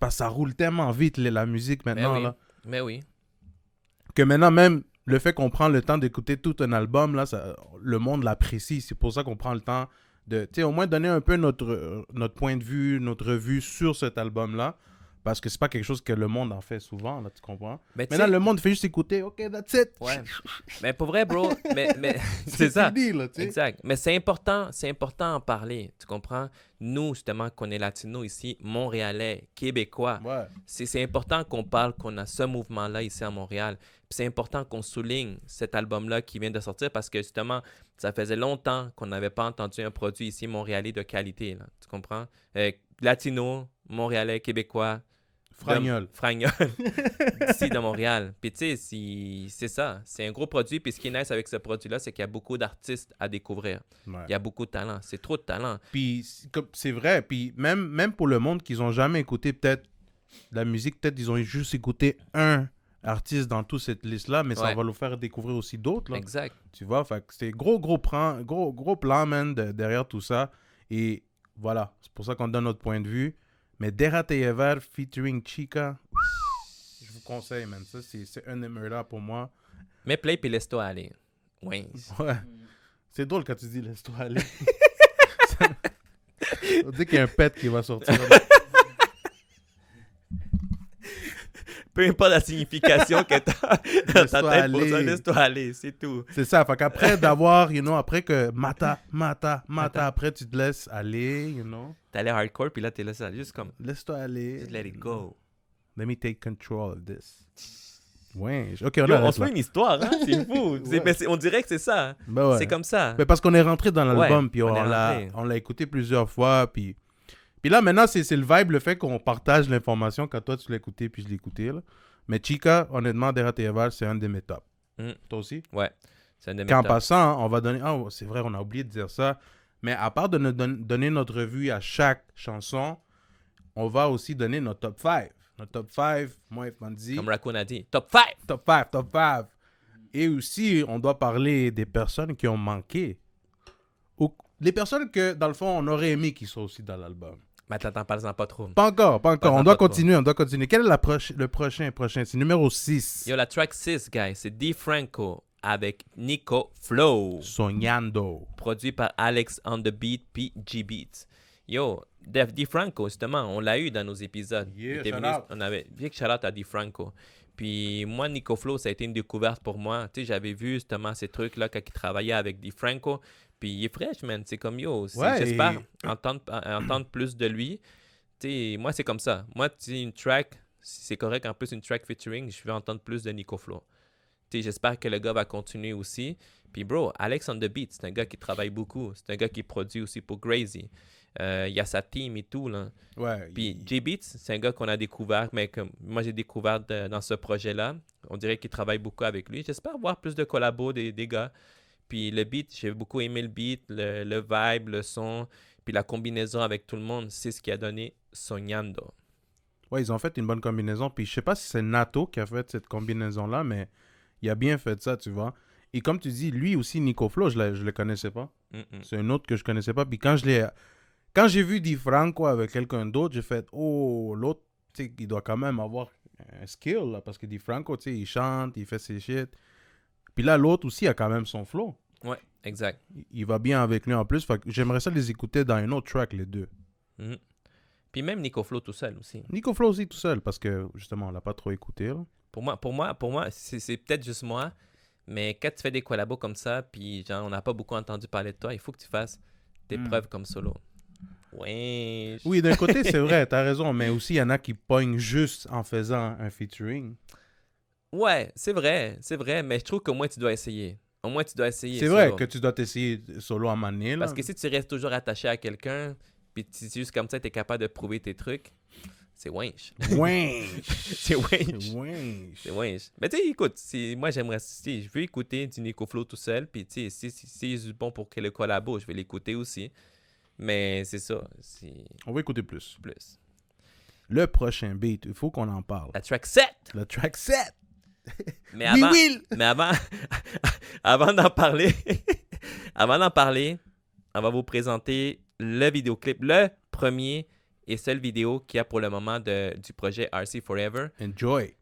[SPEAKER 2] parce que ça roule tellement vite, la musique maintenant. Là,
[SPEAKER 1] mais oui.
[SPEAKER 2] que maintenant, même le fait qu'on prend le temps d'écouter tout un album, là, le monde l'apprécie. C'est pour ça qu'on prend le temps de, tu sais, au moins donner un peu notre point de vue, notre vue sur cet album-là. Parce que c'est pas quelque chose que le monde en fait souvent, là, tu comprends?
[SPEAKER 1] Mais tu
[SPEAKER 2] Maintenant,
[SPEAKER 1] sais-
[SPEAKER 2] le monde fait juste écouter, OK, that's it.
[SPEAKER 1] Ouais. Mais pour vrai, bro, mais c'est ça.
[SPEAKER 2] fini, là, tu sais.
[SPEAKER 1] Exact. Mais c'est important d'en parler, tu comprends? Nous, justement, qu'on est latinos ici, Montréalais, Québécois,
[SPEAKER 2] Ouais.
[SPEAKER 1] c'est important qu'on parle qu'on a ce mouvement-là ici à Montréal. Puis c'est important qu'on souligne cet album-là qui vient de sortir parce que, justement, ça faisait longtemps qu'on n'avait pas entendu un produit ici montréalais de qualité, là, tu comprends? Latino, Montréalais, Québécois,
[SPEAKER 2] Fragnol.
[SPEAKER 1] Fragnol, d'ici de Montréal. Puis tu sais, c'est ça. C'est un gros produit. Puis ce qui est nice avec ce produit-là, c'est qu'il y a beaucoup d'artistes à découvrir.
[SPEAKER 2] Ouais.
[SPEAKER 1] Il y a beaucoup de talent. C'est trop de talent.
[SPEAKER 2] Puis c'est vrai. Puis même pour le monde qui n'ont jamais écouté peut-être la musique, peut-être ils ont juste écouté un artiste dans toute cette liste-là, mais ça
[SPEAKER 1] Ouais.
[SPEAKER 2] va leur faire découvrir aussi d'autres. Là.
[SPEAKER 1] Exact.
[SPEAKER 2] Tu vois, fait que c'est gros plan, man, derrière tout ça. Et voilà, c'est pour ça qu'on donne notre point de vue. Mais Derrate Yevar featuring Chica, je vous conseille, man. Ça, c'est un des meilleurs pour moi.
[SPEAKER 1] Mais play puis laisse-toi aller. Oui.
[SPEAKER 2] Ouais. C'est drôle quand tu dis laisse-toi aller. On dit qu'il y a un pet qui va sortir.
[SPEAKER 1] Peu importe la signification que t'as dans ta
[SPEAKER 2] Laisse-toi
[SPEAKER 1] tête pour ça,
[SPEAKER 2] aller.
[SPEAKER 1] laisse-toi aller. C'est tout.
[SPEAKER 2] C'est ça. Fait qu'après d'avoir, après que Mata, après tu te laisses aller,
[SPEAKER 1] T'allais hardcore puis là, t'es là, ça, juste comme,
[SPEAKER 2] Laisse-toi aller.
[SPEAKER 1] just let it go.
[SPEAKER 2] Let me take control of this. Ouais. Ok, on
[SPEAKER 1] Yo, on
[SPEAKER 2] arrête
[SPEAKER 1] se
[SPEAKER 2] là.
[SPEAKER 1] fait une histoire, hein? C'est fou.
[SPEAKER 2] Ouais.
[SPEAKER 1] Mais on dirait que c'est ça.
[SPEAKER 2] Ben ouais.
[SPEAKER 1] C'est comme ça.
[SPEAKER 2] Mais parce qu'on est rentré dans l'album,
[SPEAKER 1] Ouais,
[SPEAKER 2] puis
[SPEAKER 1] on est rentré.
[SPEAKER 2] on l'a écouté plusieurs fois, puis là, maintenant, c'est le vibe, le fait qu'on partage l'information quand toi, tu l'as écouté, puis je l'ai écouté, là. Mais Chica, honnêtement, Derrate Yevar, c'est un de mes tops.
[SPEAKER 1] Mm.
[SPEAKER 2] Toi aussi?
[SPEAKER 1] Ouais. C'est un de mes
[SPEAKER 2] Qu'en
[SPEAKER 1] tops.
[SPEAKER 2] passant, on va donner... Ah, c'est vrai, on a oublié de dire ça. Mais à part de nous donner notre revue à chaque chanson, on va aussi donner notre top 5. Notre top 5, moi et Fandy.
[SPEAKER 1] Comme Raccoon a dit. Top 5!
[SPEAKER 2] Top 5. Et aussi, on doit parler des personnes qui ont manqué. Ou les personnes que, dans le fond, on aurait aimé qu'ils soient aussi dans l'album.
[SPEAKER 1] Mais attends, parle-en pas trop.
[SPEAKER 2] Pas encore.
[SPEAKER 1] Pas
[SPEAKER 2] On doit
[SPEAKER 1] trop.
[SPEAKER 2] continuer. Quel est le prochain? C'est numéro 6.
[SPEAKER 1] Yo, la track 6, guys, c'est DeFranco avec Nico Flow.
[SPEAKER 2] Soñando.
[SPEAKER 1] Produit par Alex on the Beat puis G-Beats. Yo, DeFranco, justement, on l'a eu dans nos épisodes.
[SPEAKER 2] Yeah,
[SPEAKER 1] Il était
[SPEAKER 2] shout
[SPEAKER 1] venu-
[SPEAKER 2] out.
[SPEAKER 1] on avait big shout-out à DeFranco. Puis moi, Nico Flow, ça a été une découverte pour moi. Tu sais, j'avais vu justement ces trucs-là quand il travaillait avec DeFranco. Puis il est fraîche, man. C'est comme yo.
[SPEAKER 2] Ouais,
[SPEAKER 1] J'espère
[SPEAKER 2] et-
[SPEAKER 1] entendre plus de lui. Tu sais, moi, c'est comme ça. Moi, tu sais, une track, si c'est correct, en plus, une track featuring, je veux entendre plus de Nico Flow. Tu sais, j'espère que le gars va continuer aussi. Puis bro, Alex on the Beat, c'est un gars qui travaille beaucoup. C'est un gars qui produit aussi pour Grazy. Il y a sa team et tout, là.
[SPEAKER 2] Ouais.
[SPEAKER 1] Puis J-Beats, c'est un gars qu'on a découvert, mais que moi j'ai découvert dans ce projet-là. On dirait qu'il travaille beaucoup avec lui. J'espère voir plus de collabos des gars. Puis le beat, j'ai beaucoup aimé le beat, le vibe, le son, puis la combinaison avec tout le monde, c'est ce qui a donné Soñando.
[SPEAKER 2] Ouais, ils ont fait une bonne combinaison. Puis je sais pas si c'est Nato qui a fait cette combinaison-là, mais il a bien fait ça, tu vois. Et comme tu dis, lui aussi, Nico Flo, je le connaissais pas. C'est un autre que je connaissais pas. Puis quand j'ai vu Di Franco avec quelqu'un d'autre, j'ai fait, oh, l'autre, tu sais, il doit quand même avoir un skill, là, parce que Di Franco, tu sais, il chante, il fait ses shit. Puis là, l'autre aussi a quand même son flow.
[SPEAKER 1] Ouais, exact.
[SPEAKER 2] Il va bien avec lui en plus. Fait que j'aimerais ça les écouter dans un autre track, les deux.
[SPEAKER 1] Mhm. Puis même Nico Flo tout seul aussi.
[SPEAKER 2] Nico Flo aussi tout seul, parce que justement, on l'a pas trop écouté, là.
[SPEAKER 1] Pour moi, c'est peut-être juste moi, mais quand tu fais des collabos comme ça, puis genre, on n'a pas beaucoup entendu parler de toi, il faut que tu fasses tes preuves comme solo. Ouais.
[SPEAKER 2] Oui, d'un côté, c'est vrai, t'as raison, mais aussi, il y en a qui pognent juste en faisant un featuring.
[SPEAKER 1] Ouais, c'est vrai, mais je trouve qu'au moins tu dois essayer. Au moins tu dois essayer.
[SPEAKER 2] C'est vrai que tu dois t'essayer solo à manier, là.
[SPEAKER 1] Parce que si tu restes toujours attaché à quelqu'un, puis juste comme ça, tu es capable de prouver tes trucs, c'est winch.
[SPEAKER 2] Winch.
[SPEAKER 1] C'est winch.
[SPEAKER 2] Winch.
[SPEAKER 1] C'est winch. Mais tu sais, écoute, moi j'aimerais, je veux écouter du Nico Flo tout seul, puis tu sais, si c'est bon pour que le collabo, je vais l'écouter aussi. Mais c'est ça, c'est
[SPEAKER 2] On va écouter plus.
[SPEAKER 1] plus.
[SPEAKER 2] Le prochain beat, il faut qu'on en parle.
[SPEAKER 1] La track 7!
[SPEAKER 2] Le track 7.
[SPEAKER 1] Mais avant d'en parler, on va vous présenter le vidéoclip, le premier et seul vidéo qu'il y a pour le moment du projet RC Forever.
[SPEAKER 2] Enjoy.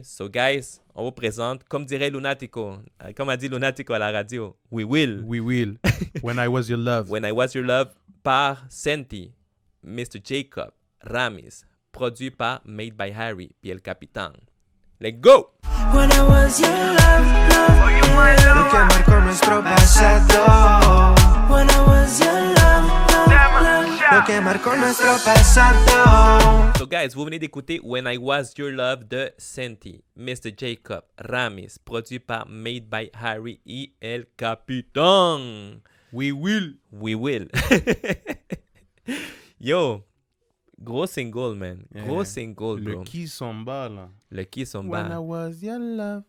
[SPEAKER 1] So guys, on vous présente, comme dirait Lunatico, comme a dit Lunatico à la radio, We Will.
[SPEAKER 2] When I Was Your Love.
[SPEAKER 1] When I Was Your Love par Senti, Mr. Jacob, Ramis, produit par Made by Harry, puis El Capitan. Let's go!
[SPEAKER 4] When I was your love, lo que marcó nuestro pasado. When I was your love, lo que marcó nuestro pasado.
[SPEAKER 1] So guys, vous venez d'écouter When I Was Your Love de Senti, Mr. Jacob, Ramis, produit par Made by Harry et El Capitan.
[SPEAKER 2] We Will.
[SPEAKER 1] Yo, gros single, man. Gros single,
[SPEAKER 2] Le
[SPEAKER 1] bro.
[SPEAKER 2] Kizomba, là.
[SPEAKER 1] Le
[SPEAKER 2] When I
[SPEAKER 1] Kizomba.
[SPEAKER 2] Was Your Love.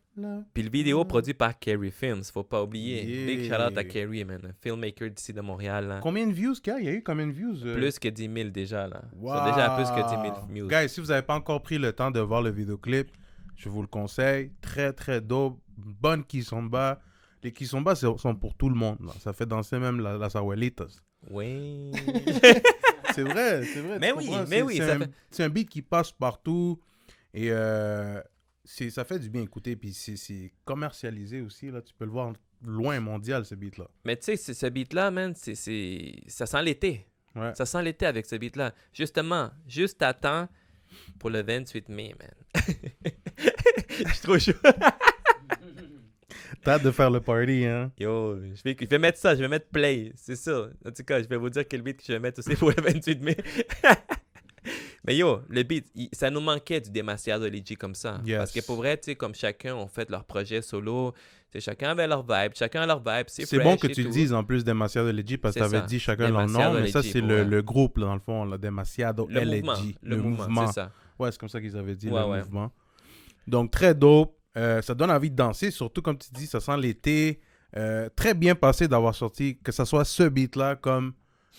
[SPEAKER 1] Puis le vidéo produit par Kerry Films, faut pas oublier.
[SPEAKER 2] Yeah.
[SPEAKER 1] Big shout out à Kerry, man. Un filmmaker d'ici de Montréal, là.
[SPEAKER 2] Combien de views qu'il y a? Il y a eu combien de views?
[SPEAKER 1] Plus que 10 000 déjà, là.
[SPEAKER 2] Wow.
[SPEAKER 1] Ils sont déjà à plus que 10 000 views.
[SPEAKER 2] Guys, si vous n'avez pas encore pris le temps de voir le vidéoclip, je vous le conseille. Très, très dope. Bonne Kizomba. Les Kizomba sont pour tout le monde, là. Ça fait danser même las abuelitas.
[SPEAKER 1] Oui.
[SPEAKER 2] C'est vrai.
[SPEAKER 1] Mais
[SPEAKER 2] tu
[SPEAKER 1] oui,
[SPEAKER 2] comprends?
[SPEAKER 1] mais oui,
[SPEAKER 2] C'est un beat qui passe partout et ça fait du bien écouter. Puis c'est commercialisé aussi, là. Tu peux le voir loin mondial, ce beat-là.
[SPEAKER 1] Mais tu sais, ce beat-là, man, ça sent l'été.
[SPEAKER 2] Ouais.
[SPEAKER 1] Ça sent l'été avec ce beat-là. Justement, juste à temps pour le 28 mai, man. Je suis trop chaud.
[SPEAKER 2] T'as hâte de faire le party, hein?
[SPEAKER 1] Yo, je vais mettre ça, je vais mettre play, c'est ça. En tout cas, je vais vous dire quel beat que je vais mettre aussi pour le 28 mai. Mais yo, le beat, ça nous manquait du Demasiado Legit comme ça.
[SPEAKER 2] Yes.
[SPEAKER 1] Parce que pour vrai, tu sais, comme chacun ont fait leur projet solo, chacun avait leur vibe,
[SPEAKER 2] C'est
[SPEAKER 1] fresh
[SPEAKER 2] bon que
[SPEAKER 1] et
[SPEAKER 2] tu le
[SPEAKER 1] tout.
[SPEAKER 2] dises en plus Demasiado Legit parce que
[SPEAKER 1] C'est
[SPEAKER 2] t'avais
[SPEAKER 1] ça.
[SPEAKER 2] dit chacun leur nom,
[SPEAKER 1] Demasiado
[SPEAKER 2] mais ça
[SPEAKER 1] Legit,
[SPEAKER 2] c'est
[SPEAKER 1] pour
[SPEAKER 2] le groupe là, dans le fond, là, Demasiado
[SPEAKER 1] Le
[SPEAKER 2] LG.
[SPEAKER 1] mouvement, le mouvement, c'est ça.
[SPEAKER 2] Ouais, c'est comme ça qu'ils avaient dit,
[SPEAKER 1] Ouais,
[SPEAKER 2] le
[SPEAKER 1] ouais.
[SPEAKER 2] mouvement. Donc très dope, ça donne envie de danser, surtout comme tu dis, ça sent l'été. Très bien passé d'avoir sorti, que ce soit ce beat-là comme...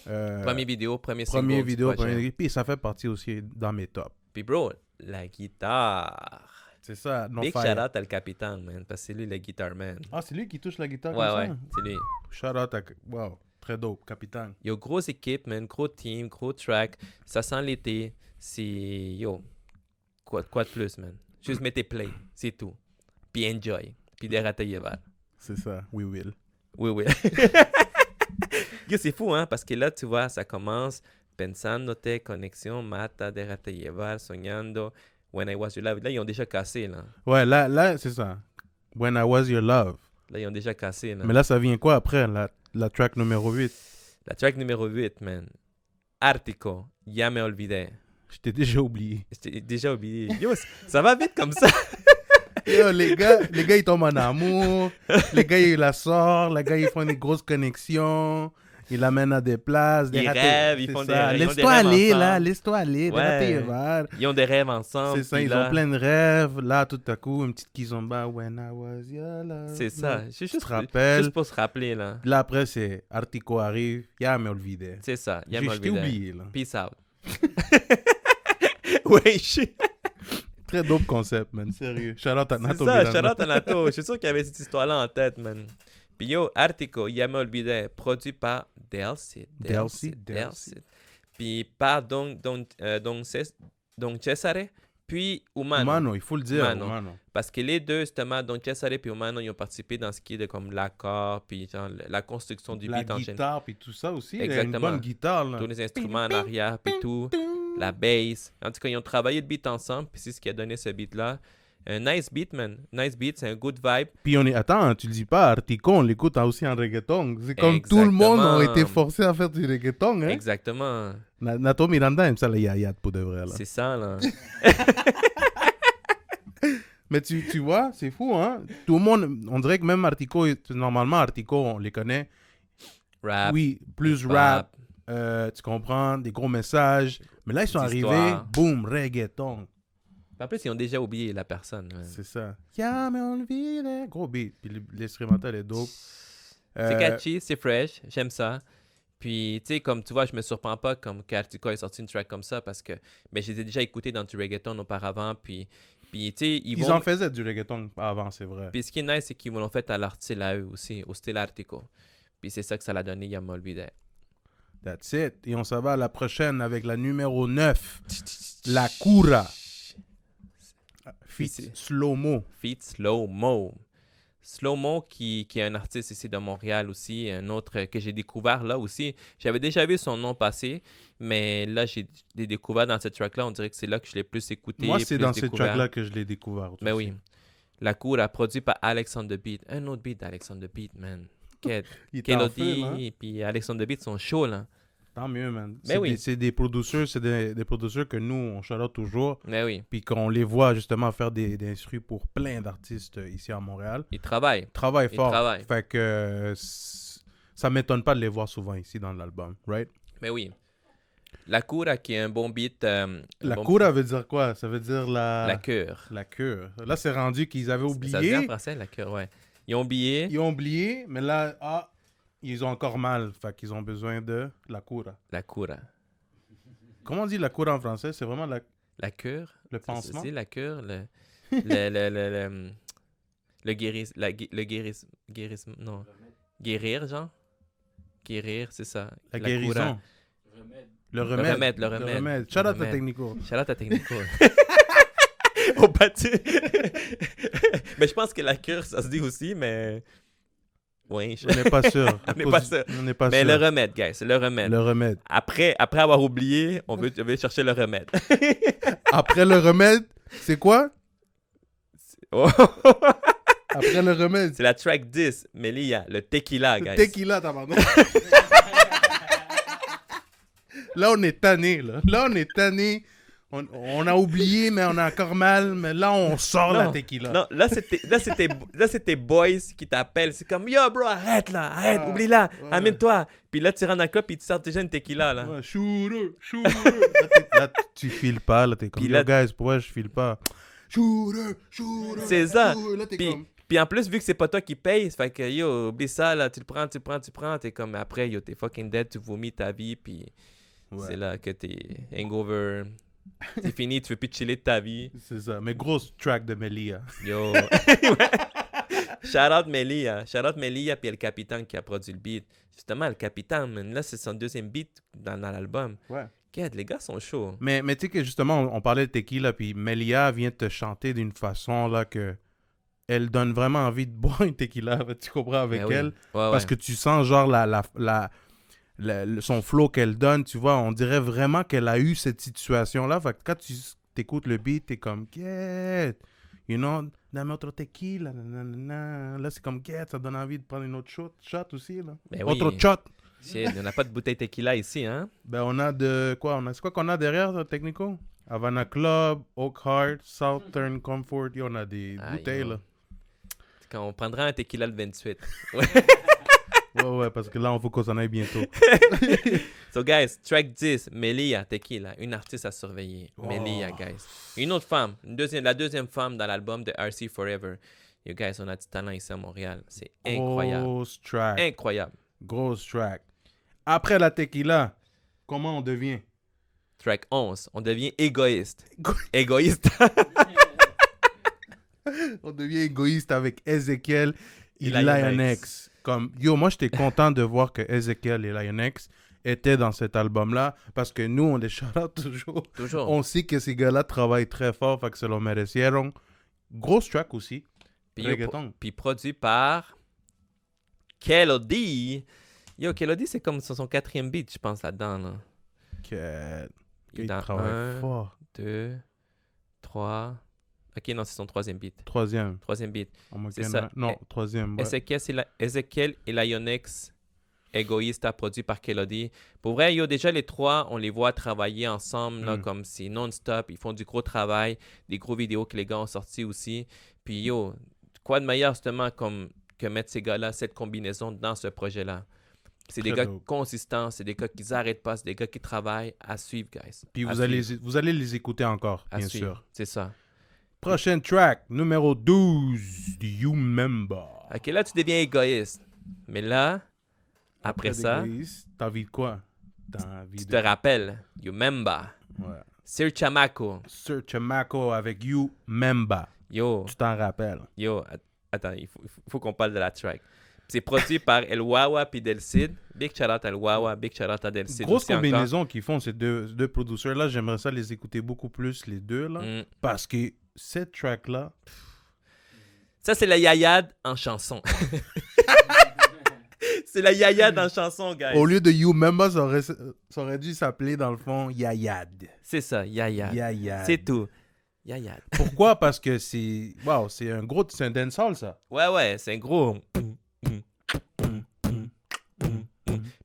[SPEAKER 1] Premier vidéo, premier single du projet.
[SPEAKER 2] premier. Puis ça fait partie aussi dans mes tops.
[SPEAKER 1] Puis bro, la guitare.
[SPEAKER 2] C'est ça, non
[SPEAKER 1] Big
[SPEAKER 2] fire.
[SPEAKER 1] shout out à le Capitan, man, parce que c'est lui le guitar man.
[SPEAKER 2] Ah, c'est lui qui touche la guitare
[SPEAKER 1] Ouais,
[SPEAKER 2] comme
[SPEAKER 1] ouais,
[SPEAKER 2] ça?
[SPEAKER 1] c'est lui.
[SPEAKER 2] Shout out à... Wow, très dope, capitaine.
[SPEAKER 1] Yo, grosse équipe, man, gros team, gros track. Ça sent l'été. C'est... Yo, quoi de plus, man? Juste mettez play, c'est tout. Puis enjoy. Puis dératez Val.
[SPEAKER 2] C'est ça, we will.
[SPEAKER 1] Oui. Yo, c'est fou, hein, parce que là, tu vois, ça commence Pensándote, Connexion, Mata, Derrate Val, Soñando, When I Was Your Love. Là, ils ont déjà cassé, là.
[SPEAKER 2] Ouais, là c'est ça. When I Was Your Love.
[SPEAKER 1] Là, ils ont déjà cassé, là.
[SPEAKER 2] Mais là, ça vient quoi après, la track numéro 8?
[SPEAKER 1] La track numéro 8, man. Ártico, Ya me olvidé.
[SPEAKER 2] Je t'ai déjà oublié.
[SPEAKER 1] J'ai déjà oublié. Yo, ça va vite comme ça.
[SPEAKER 2] Yo, les gars, ils tombent en amour. Les gars, ils la sortent. Les gars, ils font des grosses connexions. Ils l'amènent à des places.
[SPEAKER 1] Ils rêvent, ils font des rêves.
[SPEAKER 2] Laisse-toi aller,
[SPEAKER 1] ensemble.
[SPEAKER 2] là. Laisse-toi aller.
[SPEAKER 1] Ouais. Ils ont des rêves ensemble.
[SPEAKER 2] C'est ça,
[SPEAKER 1] puis
[SPEAKER 2] ils
[SPEAKER 1] là,
[SPEAKER 2] ont plein de rêves. Là, tout à coup, une petite kizomba. When I was your love.
[SPEAKER 1] C'est ça.
[SPEAKER 2] Tu te rappelles.
[SPEAKER 1] Juste pour se rappeler, là.
[SPEAKER 2] Là, après, c'est Artico arrive. Ya me olvidé.
[SPEAKER 1] C'est ça.
[SPEAKER 2] Je t'ai oublié, là.
[SPEAKER 1] Peace out. Ouais,
[SPEAKER 2] Très dope concept, man. Sérieux. Shout-out à
[SPEAKER 1] c'est
[SPEAKER 2] Nato
[SPEAKER 1] ça,
[SPEAKER 2] Miranda.
[SPEAKER 1] shout-out à Nato. Je suis sûr qu'il y avait cette histoire-là en tête, man. Puis yo, Artico, Ya me olvidé, produit par Delcid. Puis par Don Cesare, puis Umano.
[SPEAKER 2] Il faut le dire.
[SPEAKER 1] Umano.
[SPEAKER 2] Umano.
[SPEAKER 1] Parce que les deux, justement, Don Cesare et Umano, ils ont participé dans ce qui est de comme l'accord, puis genre, la construction du
[SPEAKER 2] La
[SPEAKER 1] beat en général.
[SPEAKER 2] guitare, puis tout ça aussi. Il y a une
[SPEAKER 1] Exactement.
[SPEAKER 2] bonne guitare, là.
[SPEAKER 1] Tous les instruments en arrière, puis tout, la bass. En tout cas, ils ont travaillé le beat ensemble, puis c'est ce qui a donné ce beat-là. Un nice beat, man. Nice beat, c'est un good vibe.
[SPEAKER 2] Puis on est... Attends, tu le dis pas, Artico, on l'écoute aussi en reggaeton. C'est comme tout le monde a été forcé à faire du reggaeton, hein.
[SPEAKER 1] Exactement.
[SPEAKER 2] Nato Miranda aime ça, la yayat, pour de vrai, là.
[SPEAKER 1] C'est ça, là.
[SPEAKER 2] Mais tu vois, c'est fou, hein. Tout le monde, on dirait que même Artico, normalement, Artico, on les connaît.
[SPEAKER 1] Rap.
[SPEAKER 2] Oui, plus rap. Tu comprends, des gros messages. Mais là, ils sont
[SPEAKER 1] Des
[SPEAKER 2] arrivés,
[SPEAKER 1] histoires.
[SPEAKER 2] boum, reggaeton.
[SPEAKER 1] En plus, ils ont déjà oublié la personne. Ouais.
[SPEAKER 2] C'est ça. Yeah, mais on le vit, là. Gros beat. Puis l'instrumental est dope.
[SPEAKER 1] C'est catchy, c'est fresh, j'aime ça. Puis, tu sais, comme tu vois, je me surprends pas comme qu'Artico ait sorti une track comme ça parce que ben, je les ai déjà écoutés dans du reggaeton auparavant. Puis tu sais,
[SPEAKER 2] Ils en faisaient du reggaeton avant, c'est vrai.
[SPEAKER 1] Puis ce qui est nice, c'est qu'ils l'ont fait à leur style à eux aussi, au style Artico. Puis c'est ça que ça l'a donné, Ya me olvidé.
[SPEAKER 2] That's it. Et on s'en va à la prochaine avec la numéro 9. La Cura. Feat Slow-Mo.
[SPEAKER 1] Feat Slow-Mo. Slow-Mo qui est un artiste ici de Montréal aussi, un autre que j'ai découvert là aussi. J'avais déjà vu son nom passer, mais là, j'ai découvert dans cette track-là. On dirait que c'est là que je l'ai plus écouté.
[SPEAKER 2] Moi, c'est
[SPEAKER 1] plus
[SPEAKER 2] dans cette
[SPEAKER 1] découvert.
[SPEAKER 2] track-là que je l'ai découvert.
[SPEAKER 1] Mais oui. La Cura, produit par Alexandre Beat. Un autre beat d'Alexandre Beat, man.
[SPEAKER 2] Il était en feu,
[SPEAKER 1] Kelody
[SPEAKER 2] hein?
[SPEAKER 1] et puis Alexandre Beat sont chauds, là.
[SPEAKER 2] Tant mieux, man.
[SPEAKER 1] Mais oui.
[SPEAKER 2] C'est des producteurs, des producteurs que nous, on shout-out toujours.
[SPEAKER 1] Mais oui,
[SPEAKER 2] Puis qu'on les voit justement faire des instrus pour plein d'artistes ici à Montréal.
[SPEAKER 1] ils travaillent.
[SPEAKER 2] Travaillent
[SPEAKER 1] Ils
[SPEAKER 2] fort.
[SPEAKER 1] travaillent.
[SPEAKER 2] Fait que ça m'étonne pas de les voir souvent ici dans l'album, right?
[SPEAKER 1] Mais oui. La Cura qui est un bon beat.
[SPEAKER 2] La Cura veut dire quoi? Ça veut dire
[SPEAKER 1] La cure.
[SPEAKER 2] La cure. Là, c'est rendu qu'ils avaient oublié.
[SPEAKER 1] Ça se dit en français, la cure, ouais. Ils ont oublié
[SPEAKER 2] Ils ont oublié, mais là, ils ont encore mal. Fait qu'ils ont besoin de la Cura.
[SPEAKER 1] la Cura.
[SPEAKER 2] Comment on dit la Cura en français? C'est vraiment
[SPEAKER 1] La cure.
[SPEAKER 2] le pansement?
[SPEAKER 1] C'est la cure, le guérissement, non. Guérir, genre. Guérir, c'est ça.
[SPEAKER 2] La
[SPEAKER 1] Cura.
[SPEAKER 2] guérison. Le remède.
[SPEAKER 1] Le remède.
[SPEAKER 2] Shout out à
[SPEAKER 1] remède.
[SPEAKER 2] Technico.
[SPEAKER 1] Shout-out à Technico. Au pâté. Mais je pense que la cure, ça se dit aussi, mais... Oui,
[SPEAKER 2] On n'est pas sûr.
[SPEAKER 1] On n'est pas sûr.
[SPEAKER 2] On n'est pas
[SPEAKER 1] mais
[SPEAKER 2] sûr.
[SPEAKER 1] le remède, guys, c'est le remède.
[SPEAKER 2] Le remède.
[SPEAKER 1] Après avoir oublié, on veut chercher le remède.
[SPEAKER 2] Après le remède, c'est quoi?
[SPEAKER 1] Oh.
[SPEAKER 2] Après le remède.
[SPEAKER 1] C'est la track 10, Melia, le tequila, guys.
[SPEAKER 2] Tequila, tabarnak. Là, on est tanné, là. Là, on est tanné. On a oublié, mais on a encore mal. Mais là, on sort la tequila.
[SPEAKER 1] Non, là, c'était boys qui t'appellent. C'est comme, yo, bro, arrête, là, arrête, oublie-la,
[SPEAKER 2] ouais.
[SPEAKER 1] amène-toi. Puis là, tu rentres dans le club, puis tu sors déjà une tequila, là.
[SPEAKER 2] Ouais, shooter. Là, tu files pas. Là, t'es comme,
[SPEAKER 1] Puis
[SPEAKER 2] yo,
[SPEAKER 1] là-
[SPEAKER 2] guys, pourquoi je file pas? Shooter.
[SPEAKER 1] C'est ça.
[SPEAKER 2] Là, t'es
[SPEAKER 1] Puis,
[SPEAKER 2] comme...
[SPEAKER 1] puis en plus, vu que c'est pas toi qui paye, ça fait que, yo, oublie ça, là, tu le prends, t'es comme, après, yo, t'es fucking dead, tu vomis ta vie, puis
[SPEAKER 2] Ouais.
[SPEAKER 1] c'est là que t'es hangover. C'est fini, tu veux plus chiller de ta vie.
[SPEAKER 2] C'est ça. Mais grosse track de Melia.
[SPEAKER 1] Yo. Shout out Melia. Shout out Melia puis El Capitan qui a produit le beat. Justement, El Capitan, man, là, c'est son deuxième beat dans l'album.
[SPEAKER 2] Ouais.
[SPEAKER 1] God, les gars sont chauds.
[SPEAKER 2] Mais tu sais que justement, on parlait de tequila, puis Melia vient te chanter d'une façon là que elle donne vraiment envie de boire une tequila, tu comprends, avec
[SPEAKER 1] Ben oui.
[SPEAKER 2] elle.
[SPEAKER 1] Ouais,
[SPEAKER 2] Parce
[SPEAKER 1] ouais.
[SPEAKER 2] que tu sens genre son flow qu'elle donne, tu vois, on dirait vraiment qu'elle a eu cette situation-là. Fait que quand tu écoutes le beat, t'es comme, get, you know, dame autre tequila, nanana. Là, c'est comme, get, ça donne envie de prendre une autre shot aussi, là.
[SPEAKER 1] Ben oui.
[SPEAKER 2] Autre shot.
[SPEAKER 1] Shit, on n'a pas de bouteille tequila ici, hein?
[SPEAKER 2] Ben, on a de quoi? C'est quoi qu'on a derrière, Technico? Havana Club, Oak Heart, Southern Comfort. On a des bouteilles, là.
[SPEAKER 1] Quand on prendra un tequila le 28.
[SPEAKER 2] Ouais, parce que là, il faut qu'on s'en aille bientôt.
[SPEAKER 1] So, guys, track 10, Melia Tequila, une artiste à surveiller.
[SPEAKER 2] Oh.
[SPEAKER 1] Melia, guys. Une autre femme, la deuxième femme dans l'album de RC Forever. You guys, on a du talent ici à Montréal. C'est incroyable.
[SPEAKER 2] Grosse track.
[SPEAKER 1] Incroyable.
[SPEAKER 2] Grosse track. Après la tequila, comment on devient?
[SPEAKER 1] Track 11, on devient égoïste. Égoïste.
[SPEAKER 2] On devient égoïste avec Ezekiel et
[SPEAKER 1] Et
[SPEAKER 2] Lion
[SPEAKER 1] Lion
[SPEAKER 2] X.
[SPEAKER 1] X.
[SPEAKER 2] Comme, moi, j'étais content de voir que Ezekiel et Lion X étaient dans cet album-là parce que nous, on les shout-out toujours.
[SPEAKER 1] Toujours.
[SPEAKER 2] On sait que ces gars-là travaillent très fort, fait que se lo merecieron. Grosse track aussi. Reggaeton.
[SPEAKER 1] Puis produit par Kelody. Yo, Kelody, c'est comme son 4e beat, je pense, là-dedans. Là.
[SPEAKER 2] Il
[SPEAKER 1] Dans
[SPEAKER 2] travaille
[SPEAKER 1] 1,
[SPEAKER 2] fort.
[SPEAKER 1] 2, 3. Ok, non, c'est son 3e beat.
[SPEAKER 2] Troisième.
[SPEAKER 1] 3e beat.
[SPEAKER 2] C'est
[SPEAKER 1] ça.
[SPEAKER 2] Non, troisième. Ouais.
[SPEAKER 1] Ezekiel et Lion X, Égoïste, produit par Kelody. Pour vrai, yo, déjà les trois, on les voit travailler ensemble, là, comme c'est non-stop. Ils font du gros travail, des gros vidéos que les gars ont sortis aussi. Puis yo, quoi de meilleur justement comme que mettre ces gars-là, cette combinaison dans ce projet-là. C'est des
[SPEAKER 2] Très
[SPEAKER 1] gars
[SPEAKER 2] dope.
[SPEAKER 1] consistants, c'est des gars qui n'arrêtent pas, c'est des gars qui travaillent à suivre, guys.
[SPEAKER 2] Puis
[SPEAKER 1] À
[SPEAKER 2] vous allez les écouter encore,
[SPEAKER 1] à
[SPEAKER 2] bien
[SPEAKER 1] suivre.
[SPEAKER 2] sûr.
[SPEAKER 1] C'est ça.
[SPEAKER 2] Prochaine track, numéro 12, You Member.
[SPEAKER 1] Ok, là, tu deviens égoïste. Mais là, après ça,
[SPEAKER 2] d'égoïste, t'as envie de quoi? T'as envie
[SPEAKER 1] tu
[SPEAKER 2] de...
[SPEAKER 1] te rappelles, you remember.
[SPEAKER 2] Ouais.
[SPEAKER 1] Sir Chamaco.
[SPEAKER 2] Sir Chamaco avec You Member.
[SPEAKER 1] Yo,
[SPEAKER 2] Tu t'en rappelles?
[SPEAKER 1] attends, il faut qu'on parle de la track. C'est produit par El Wawa puis Del Cid. Big shout out à El Wawa, big shout out à Del Cid.
[SPEAKER 2] Grosse
[SPEAKER 1] aussi encore.
[SPEAKER 2] combinaison qu'ils font, ces deux producteurs-là. J'aimerais ça les écouter beaucoup plus, les deux, là. Parce que cette track-là...
[SPEAKER 1] Ça, c'est la yayade en chanson. C'est la yayade en chanson, guys.
[SPEAKER 2] Au lieu de You Member, ça aurait dû s'appeler, dans le fond, Yayad.
[SPEAKER 1] C'est ça, yayade.
[SPEAKER 2] Yayad.
[SPEAKER 1] C'est tout. Yayade.
[SPEAKER 2] Pourquoi? Parce que c'est... Wow, c'est un dancehall, ça.
[SPEAKER 1] Ouais, c'est un gros...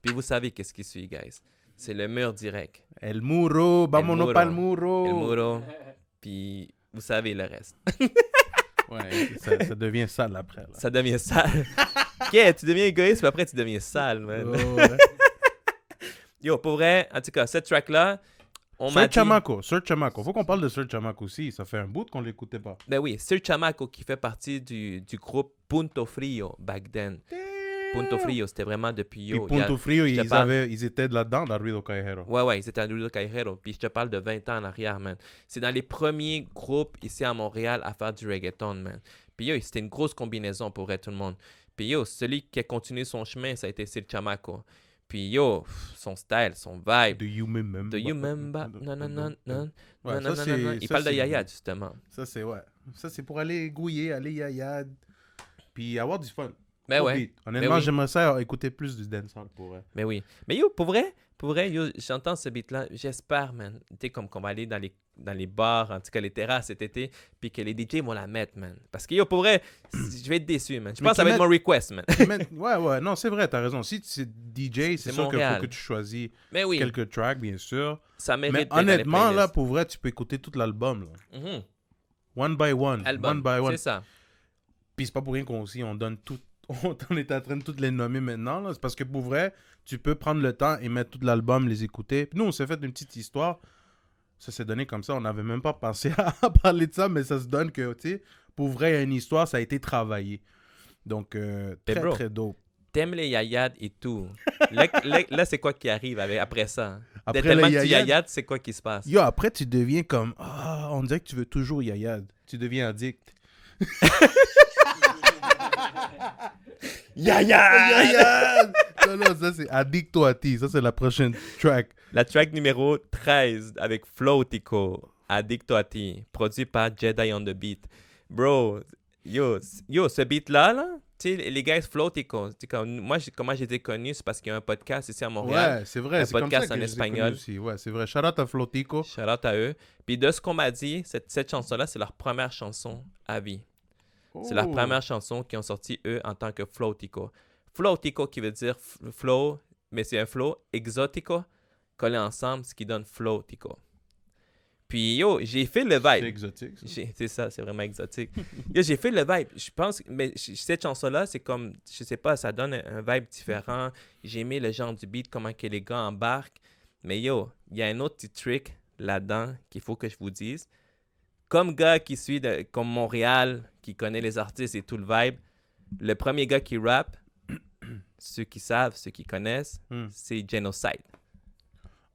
[SPEAKER 1] Puis vous savez qu'est-ce qui suit, guys. C'est le mur direct.
[SPEAKER 2] El Muro, vámonos
[SPEAKER 1] Muro.
[SPEAKER 2] pa'l Muro.
[SPEAKER 1] El muro. Puis vous savez le reste.
[SPEAKER 2] Ouais, ça devient sale après, là.
[SPEAKER 1] Ça devient sale. Ok, tu deviens égoïste, puis après tu deviens sale, man.
[SPEAKER 2] Oh, ouais.
[SPEAKER 1] Yo, pour vrai, en tout cas, cette track-là, on m'a
[SPEAKER 2] Sir
[SPEAKER 1] dit...
[SPEAKER 2] Chamaco. Faut qu'on parle de Sir Chamaco aussi. Ça fait un bout qu'on l'écoutait pas.
[SPEAKER 1] Ben oui, Sir Chamaco qui fait partie du groupe Punto Frio back then. Punto Frio, c'était vraiment depuis...
[SPEAKER 2] Puis
[SPEAKER 1] Yo,
[SPEAKER 2] Punto Frio,
[SPEAKER 1] je te parle-
[SPEAKER 2] ils étaient là-dedans, dans Ruido Callejero.
[SPEAKER 1] Ouais, ils étaient à Ludo Callejero. Puis je te parle de 20 ans en arrière, man. C'est dans les premiers groupes ici à Montréal à faire du reggaeton, man. Puis yo, c'était une grosse combinaison pour tout le monde. Puis yo, celui qui a continué son chemin, ça a été Sir Chamaco. Puis yo, son style, son vibe.
[SPEAKER 2] Do you remember?
[SPEAKER 1] Do you remember? Non.
[SPEAKER 2] Ouais,
[SPEAKER 1] Non.
[SPEAKER 2] ça, c'est...
[SPEAKER 1] Il
[SPEAKER 2] ça,
[SPEAKER 1] parle de
[SPEAKER 2] c'est-
[SPEAKER 1] Yaya, justement.
[SPEAKER 2] Ça, c'est... Ouais. Ça, c'est pour aller gouiller, aller yayad. Puis avoir du fun.
[SPEAKER 1] Ben
[SPEAKER 2] Au
[SPEAKER 1] ouais.
[SPEAKER 2] beat. Honnêtement,
[SPEAKER 1] oui.
[SPEAKER 2] j'aimerais ça écouter plus du dancehall pour vrai.
[SPEAKER 1] Mais oui. Mais yo, pour vrai, yo, j'entends ce beat-là. J'espère, man. Tu sais, comme qu'on va aller dans les bars, en tout cas les terrasses cet été, puis que les DJ vont la mettre, man. Parce que yo, pour vrai, je vais être déçu, man. Je
[SPEAKER 2] Mais
[SPEAKER 1] pense que ça va
[SPEAKER 2] qu'ils
[SPEAKER 1] être mon request, man.
[SPEAKER 2] Ouais, non, c'est vrai, t'as raison. Si c'est DJ, c'est sûr qu'il
[SPEAKER 1] Montréal.
[SPEAKER 2] faut que tu choisis
[SPEAKER 1] Mais oui,
[SPEAKER 2] quelques tracks, bien sûr.
[SPEAKER 1] ça mérite
[SPEAKER 2] Mais
[SPEAKER 1] d'être dans les
[SPEAKER 2] honnêtement, là,
[SPEAKER 1] playlists.
[SPEAKER 2] pour vrai, tu peux écouter tout l'album, là.
[SPEAKER 1] Mhm.
[SPEAKER 2] One by one.
[SPEAKER 1] Album,
[SPEAKER 2] One by one.
[SPEAKER 1] c'est ça.
[SPEAKER 2] Puis c'est pas pour rien on donne tout. On est en train de toutes les nommer maintenant, là. C'est parce que pour vrai, tu peux prendre le temps et mettre tout l'album, les écouter. Puis nous, on s'est fait une petite histoire. Ça s'est donné comme ça. On n'avait même pas pensé à parler de ça, mais ça se donne que, tu sais, pour vrai, il y a une histoire, ça a été travaillé. Donc, très,
[SPEAKER 1] bro.
[SPEAKER 2] très dope.
[SPEAKER 1] T'aimes les yayades et tout. Là, c'est quoi qui arrive après ça?
[SPEAKER 2] Après
[SPEAKER 1] Tellement
[SPEAKER 2] les
[SPEAKER 1] que tu
[SPEAKER 2] yayades,
[SPEAKER 1] yayades, c'est quoi qui se passe?
[SPEAKER 2] yo, après, tu deviens comme... Ah, on dirait que tu veux toujours yayad. Tu deviens addict. Yayad! Non, ça, c'est Addictoati. Ça, c'est la prochaine track.
[SPEAKER 1] La track numéro 13 avec Flow Tico, Addictoati, produit par Jedi on the Beat. Bro, yo, ce beat-là, là, tu sais, les guys Flow Tico, moi, comment j'ai été connu, c'est parce qu'il y a un podcast ici à Montréal.
[SPEAKER 2] Ouais, c'est vrai.
[SPEAKER 1] Un
[SPEAKER 2] C'est comme
[SPEAKER 1] podcast
[SPEAKER 2] ça que
[SPEAKER 1] en
[SPEAKER 2] je les ai
[SPEAKER 1] espagnol.
[SPEAKER 2] connus aussi. Ouais, c'est vrai. Shout out à Flotico.
[SPEAKER 1] Shout out à eux. Puis de ce qu'on m'a dit, cette chanson-là, c'est leur première chanson à vie. C'est leur
[SPEAKER 2] Oh.
[SPEAKER 1] première chanson qu'ils ont sorti, eux, en tant que Flow Tico. Flow Tico qui veut dire flow, mais c'est un flow exotico collé ensemble, ce qui donne Flow Tico. Puis yo, j'ai fait le
[SPEAKER 2] C'est
[SPEAKER 1] vibe.
[SPEAKER 2] exotique. Ça.
[SPEAKER 1] C'est ça, c'est vraiment exotique. Yo, j'ai fait le vibe. Je pense, mais cette chanson-là, c'est comme, je sais pas, ça donne un vibe différent. J'ai aimé le genre du beat, comment que les gars embarquent. Mais yo, il y a un autre petit trick là-dedans qu'il faut que je vous dise. Comme gars qui suit, comme Montréal, qui connaît les artistes et tout le vibe, le premier gars qui rappe, ceux qui savent, ceux qui connaissent, c'est Genocide.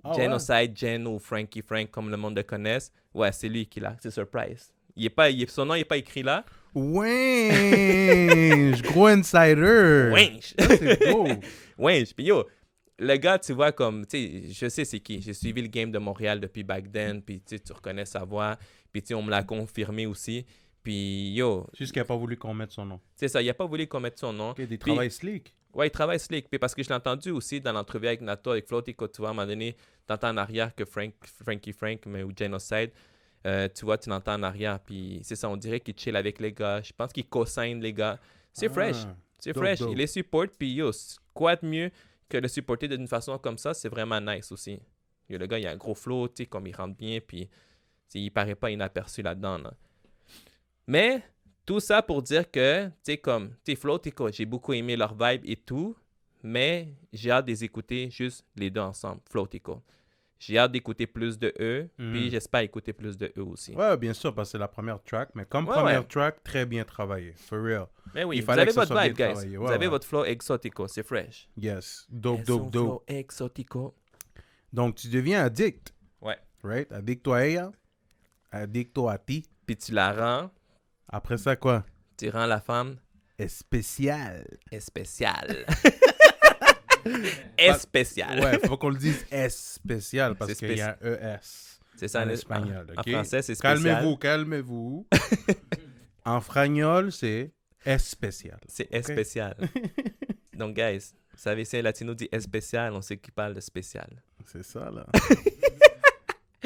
[SPEAKER 2] Ah
[SPEAKER 1] Genocide, Gen ou Frankie Frank, comme le monde le connaisse. Ouais, c'est lui qui l'a. C'est Surprise. Son nom n'est pas écrit là.
[SPEAKER 2] Wesh, gros insider.
[SPEAKER 1] Wesh.
[SPEAKER 2] Ça, c'est beau.
[SPEAKER 1] Wesh. Puis yo, le gars, tu vois, comme, tu sais, je sais c'est qui. J'ai suivi le game de Montréal depuis back then. Puis tu reconnais sa voix. Puis tu sais, on me l'a confirmé aussi. Puis yo.
[SPEAKER 2] Juste qu'il n'a pas voulu qu'on mette son nom.
[SPEAKER 1] C'est ça, il n'a pas voulu qu'on mette son nom.
[SPEAKER 2] Ok, des
[SPEAKER 1] Puis-
[SPEAKER 2] travails slick.
[SPEAKER 1] Ouais, il travaille slick. Puis parce que je l'ai entendu aussi dans l'entrevue avec Nato, avec Floaty, quand tu vois, à un moment donné, t'entends en arrière que Frankie Frank, mais ou Genocide, tu vois, tu l'entends en arrière. Puis c'est ça, on dirait qu'il chill avec les gars. Je pense qu'il co-signe les gars. C'est fresh. C'est
[SPEAKER 2] dope,
[SPEAKER 1] fresh.
[SPEAKER 2] dope.
[SPEAKER 1] Il les supporte. Puis yo, quoi de mieux que le supporter d'une façon comme ça, c'est vraiment nice aussi. Yo, le gars, il a un gros flow, tu sais, comme il rentre bien. Puis il paraît pas inaperçu là-dedans. Là. Mais tout ça pour dire que, tu sais, comme, tu sais, Flo, j'ai beaucoup aimé leur vibe et tout, mais j'ai hâte de les écouter juste les deux ensemble, Flo, Tico. J'ai hâte d'écouter plus de eux, puis j'espère écouter plus de eux aussi.
[SPEAKER 2] Ouais, bien sûr, parce que c'est la première track, mais comme
[SPEAKER 1] Ouais,
[SPEAKER 2] première
[SPEAKER 1] ouais.
[SPEAKER 2] track, très bien travaillé. For real.
[SPEAKER 1] Mais oui,
[SPEAKER 2] Il
[SPEAKER 1] vous
[SPEAKER 2] fallait
[SPEAKER 1] avez
[SPEAKER 2] que ça
[SPEAKER 1] votre
[SPEAKER 2] soit
[SPEAKER 1] vibe,
[SPEAKER 2] bien
[SPEAKER 1] guys.
[SPEAKER 2] travaillé.
[SPEAKER 1] Vous
[SPEAKER 2] Ouais,
[SPEAKER 1] avez
[SPEAKER 2] ouais.
[SPEAKER 1] votre flow exotico, c'est fresh.
[SPEAKER 2] Yes. Dope,
[SPEAKER 1] Elles
[SPEAKER 2] dope,
[SPEAKER 1] sont
[SPEAKER 2] dope.
[SPEAKER 1] flow exotico.
[SPEAKER 2] Donc, tu deviens addict.
[SPEAKER 1] Ouais.
[SPEAKER 2] Right? Addict à ella. Addict à ti.
[SPEAKER 1] Puis tu la rends,
[SPEAKER 2] Après ça, quoi?
[SPEAKER 1] tu rends la femme
[SPEAKER 2] Spécial.
[SPEAKER 1] spéciale. Spéciale.
[SPEAKER 2] Ouais, faut qu'on le dise spécial parce
[SPEAKER 1] C'est
[SPEAKER 2] qu'il y a ES
[SPEAKER 1] C'est ça
[SPEAKER 2] en espagnol.
[SPEAKER 1] En
[SPEAKER 2] ok?
[SPEAKER 1] français, c'est spécial.
[SPEAKER 2] Calmez-vous, calmez-vous. En fragnol, c'est spécial.
[SPEAKER 1] C'est
[SPEAKER 2] Ok.
[SPEAKER 1] spécial. Donc, guys, vous savez, si un latino dit spécial, on sait qu'il parle de spécial.
[SPEAKER 2] C'est ça, là.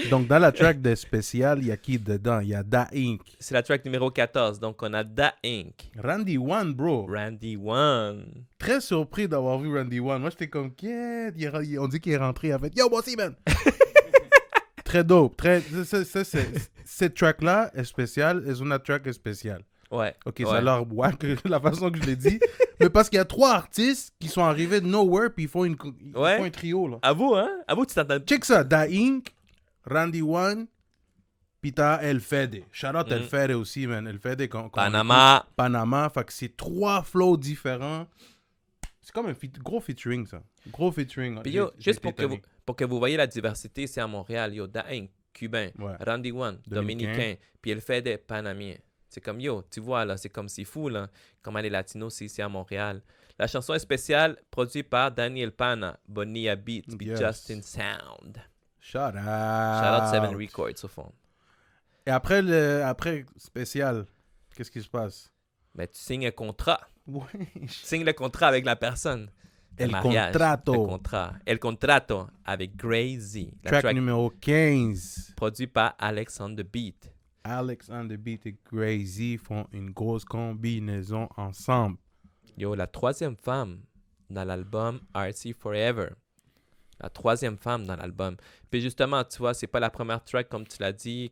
[SPEAKER 2] Donc, dans la track de spécial, il y a qui dedans? Il y a Da Inc.
[SPEAKER 1] C'est la track numéro 14. Donc, on a Da Inc.
[SPEAKER 2] Randy One, bro.
[SPEAKER 1] Randy One.
[SPEAKER 2] Très surpris d'avoir vu Randy One. Moi, j'étais comme, qu'est-ce? On dit qu'il est rentré avec Yo, moi aussi, man. Très dope. Cette track-là est spéciale. Et une track est spéciale.
[SPEAKER 1] Ouais.
[SPEAKER 2] Ok,
[SPEAKER 1] ouais.
[SPEAKER 2] ça a l'air whack, la façon que je l'ai dit. Mais parce qu'il y a 3 artistes qui sont arrivés de nowhere puis ils font un trio, là.
[SPEAKER 1] À vous, hein? À vous, tu t'entends.
[SPEAKER 2] Check ça. Da Inc., Randy One, puis t'as El Fede. Shout out El Fede aussi, man. El Fede,
[SPEAKER 1] Panama.
[SPEAKER 2] Panama. Fait que c'est 3 flows différents. C'est comme un gros featuring, ça. Gros featuring.
[SPEAKER 1] Puis yo,
[SPEAKER 2] J'ai
[SPEAKER 1] juste
[SPEAKER 2] été
[SPEAKER 1] pour que vous voyez la diversité ici à Montréal, yo, Da Inc., cubain,
[SPEAKER 2] Ouais.
[SPEAKER 1] Randy One, dominicain, puis El Fede, panamien. C'est comme, yo, tu vois, là, c'est comme c'est fou, là, comment les latinos, c'est ici à Montréal. La chanson est spéciale, produite par Daniel Pana, Bonilla Beats, puis
[SPEAKER 2] Yes.
[SPEAKER 1] Justin Sound.
[SPEAKER 2] Shout out.
[SPEAKER 1] Shout out 7 Records, au fond.
[SPEAKER 2] Et après spécial, qu'est-ce qui se passe?
[SPEAKER 1] Mais tu signes un contrat.
[SPEAKER 2] Ouais.
[SPEAKER 1] Tu signes le contrat avec la personne. Le
[SPEAKER 2] El
[SPEAKER 1] mariage,
[SPEAKER 2] contrato.
[SPEAKER 1] Le contrat. El contrato avec Grazy. La
[SPEAKER 2] Track
[SPEAKER 1] track
[SPEAKER 2] numéro 15.
[SPEAKER 1] produite par Alex on the Beat.
[SPEAKER 2] Alex on the Beat et Crazy font une grosse combinaison ensemble.
[SPEAKER 1] Yo, la troisième femme dans l'album RC Forever. La troisième femme dans l'album. Puis justement, tu vois, c'est pas la première track, comme tu l'as dit,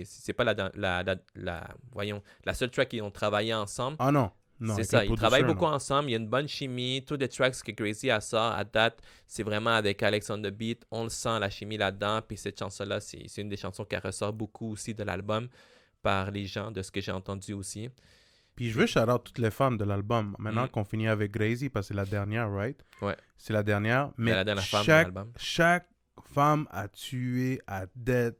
[SPEAKER 1] c'est pas la seule track qu'ils ont travaillé ensemble.
[SPEAKER 2] Ah non.
[SPEAKER 1] C'est
[SPEAKER 2] avec
[SPEAKER 1] ça,
[SPEAKER 2] le
[SPEAKER 1] ils travaillent
[SPEAKER 2] producer,
[SPEAKER 1] beaucoup
[SPEAKER 2] non.
[SPEAKER 1] ensemble. Il y a une bonne chimie. Tous les tracks que Grazy a ça à date, c'est vraiment avec Alex on the Beat. On le sent, la chimie là-dedans. Puis cette chanson-là, c'est une des chansons qui ressort beaucoup aussi de l'album par les gens, de ce que j'ai entendu aussi.
[SPEAKER 2] Puis je veux shout out toutes les femmes de l'album. Maintenant qu'on finit avec Grazy, parce que c'est la dernière, right?
[SPEAKER 1] Ouais.
[SPEAKER 2] C'est la dernière. Mais
[SPEAKER 1] la dernière femme de l'album.
[SPEAKER 2] chaque femme a tué à dead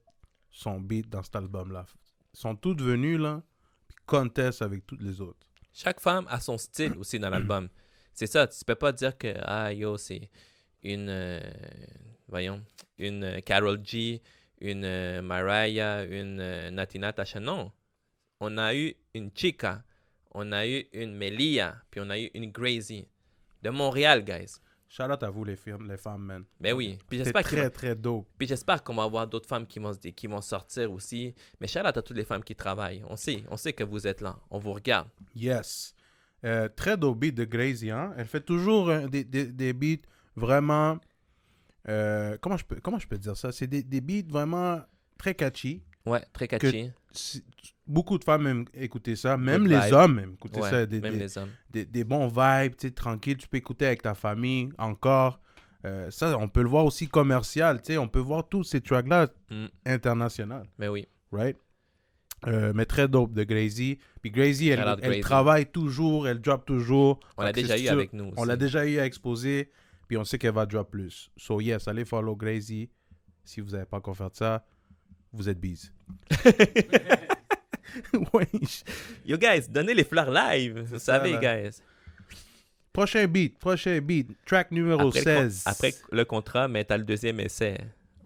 [SPEAKER 2] son beat dans cet album-là. Ils sont toutes venues, là, puis contestent avec toutes les autres.
[SPEAKER 1] Chaque femme a son style aussi dans l'album. C'est ça, tu peux pas dire que c'est une une Karol G, une Mariah, une Natina Tasha. Non. On a eu une Chica, on a eu une Melia, puis on a eu une Grazy. De Montréal, guys.
[SPEAKER 2] Shout out à vous, les femmes, man.
[SPEAKER 1] Ben oui. Puis
[SPEAKER 2] C'est
[SPEAKER 1] j'espère
[SPEAKER 2] très, très dope.
[SPEAKER 1] Puis j'espère qu'on va avoir d'autres femmes qui vont sortir aussi. Mais shout out à toutes les femmes qui travaillent. On sait que vous êtes là. On vous regarde.
[SPEAKER 2] Yes. Très dope beat de Grazy, hein. Elle fait toujours des beats vraiment... comment je peux dire ça? C'est des beats vraiment très catchy.
[SPEAKER 1] Ouais, très catchy.
[SPEAKER 2] Beaucoup de femmes aiment écouter ça. Même
[SPEAKER 1] Good
[SPEAKER 2] les
[SPEAKER 1] vibe.
[SPEAKER 2] hommes aiment écouter
[SPEAKER 1] Ouais,
[SPEAKER 2] ça.
[SPEAKER 1] même les hommes.
[SPEAKER 2] Des bons vibes, tu sais, tranquille. Tu peux écouter avec ta famille encore. Ça, on peut le voir aussi commercial. Tu sais, on peut voir tous ces tracks-là internationaux.
[SPEAKER 1] Mais oui.
[SPEAKER 2] Right? Mais très dope de Gracie. Puis Gracie,
[SPEAKER 1] Shout out
[SPEAKER 2] elle
[SPEAKER 1] Gracie.
[SPEAKER 2] travaille toujours, elle drop toujours.
[SPEAKER 1] On l'a
[SPEAKER 2] Fait que
[SPEAKER 1] déjà
[SPEAKER 2] c'est
[SPEAKER 1] eu
[SPEAKER 2] sûr,
[SPEAKER 1] avec nous aussi.
[SPEAKER 2] On l'a déjà eu à exposer, puis on sait qu'elle va drop plus. So yes, allez follow Gracie. Si vous n'avez pas encore fait ça, vous êtes bise. Ouais.
[SPEAKER 1] Yo, guys, donnez les fleurs live. Vous
[SPEAKER 2] ça,
[SPEAKER 1] savez,
[SPEAKER 2] là.
[SPEAKER 1] guys.
[SPEAKER 2] Prochain beat. Track numéro 16.
[SPEAKER 1] Après le contrat, mais t'as le deuxième essai.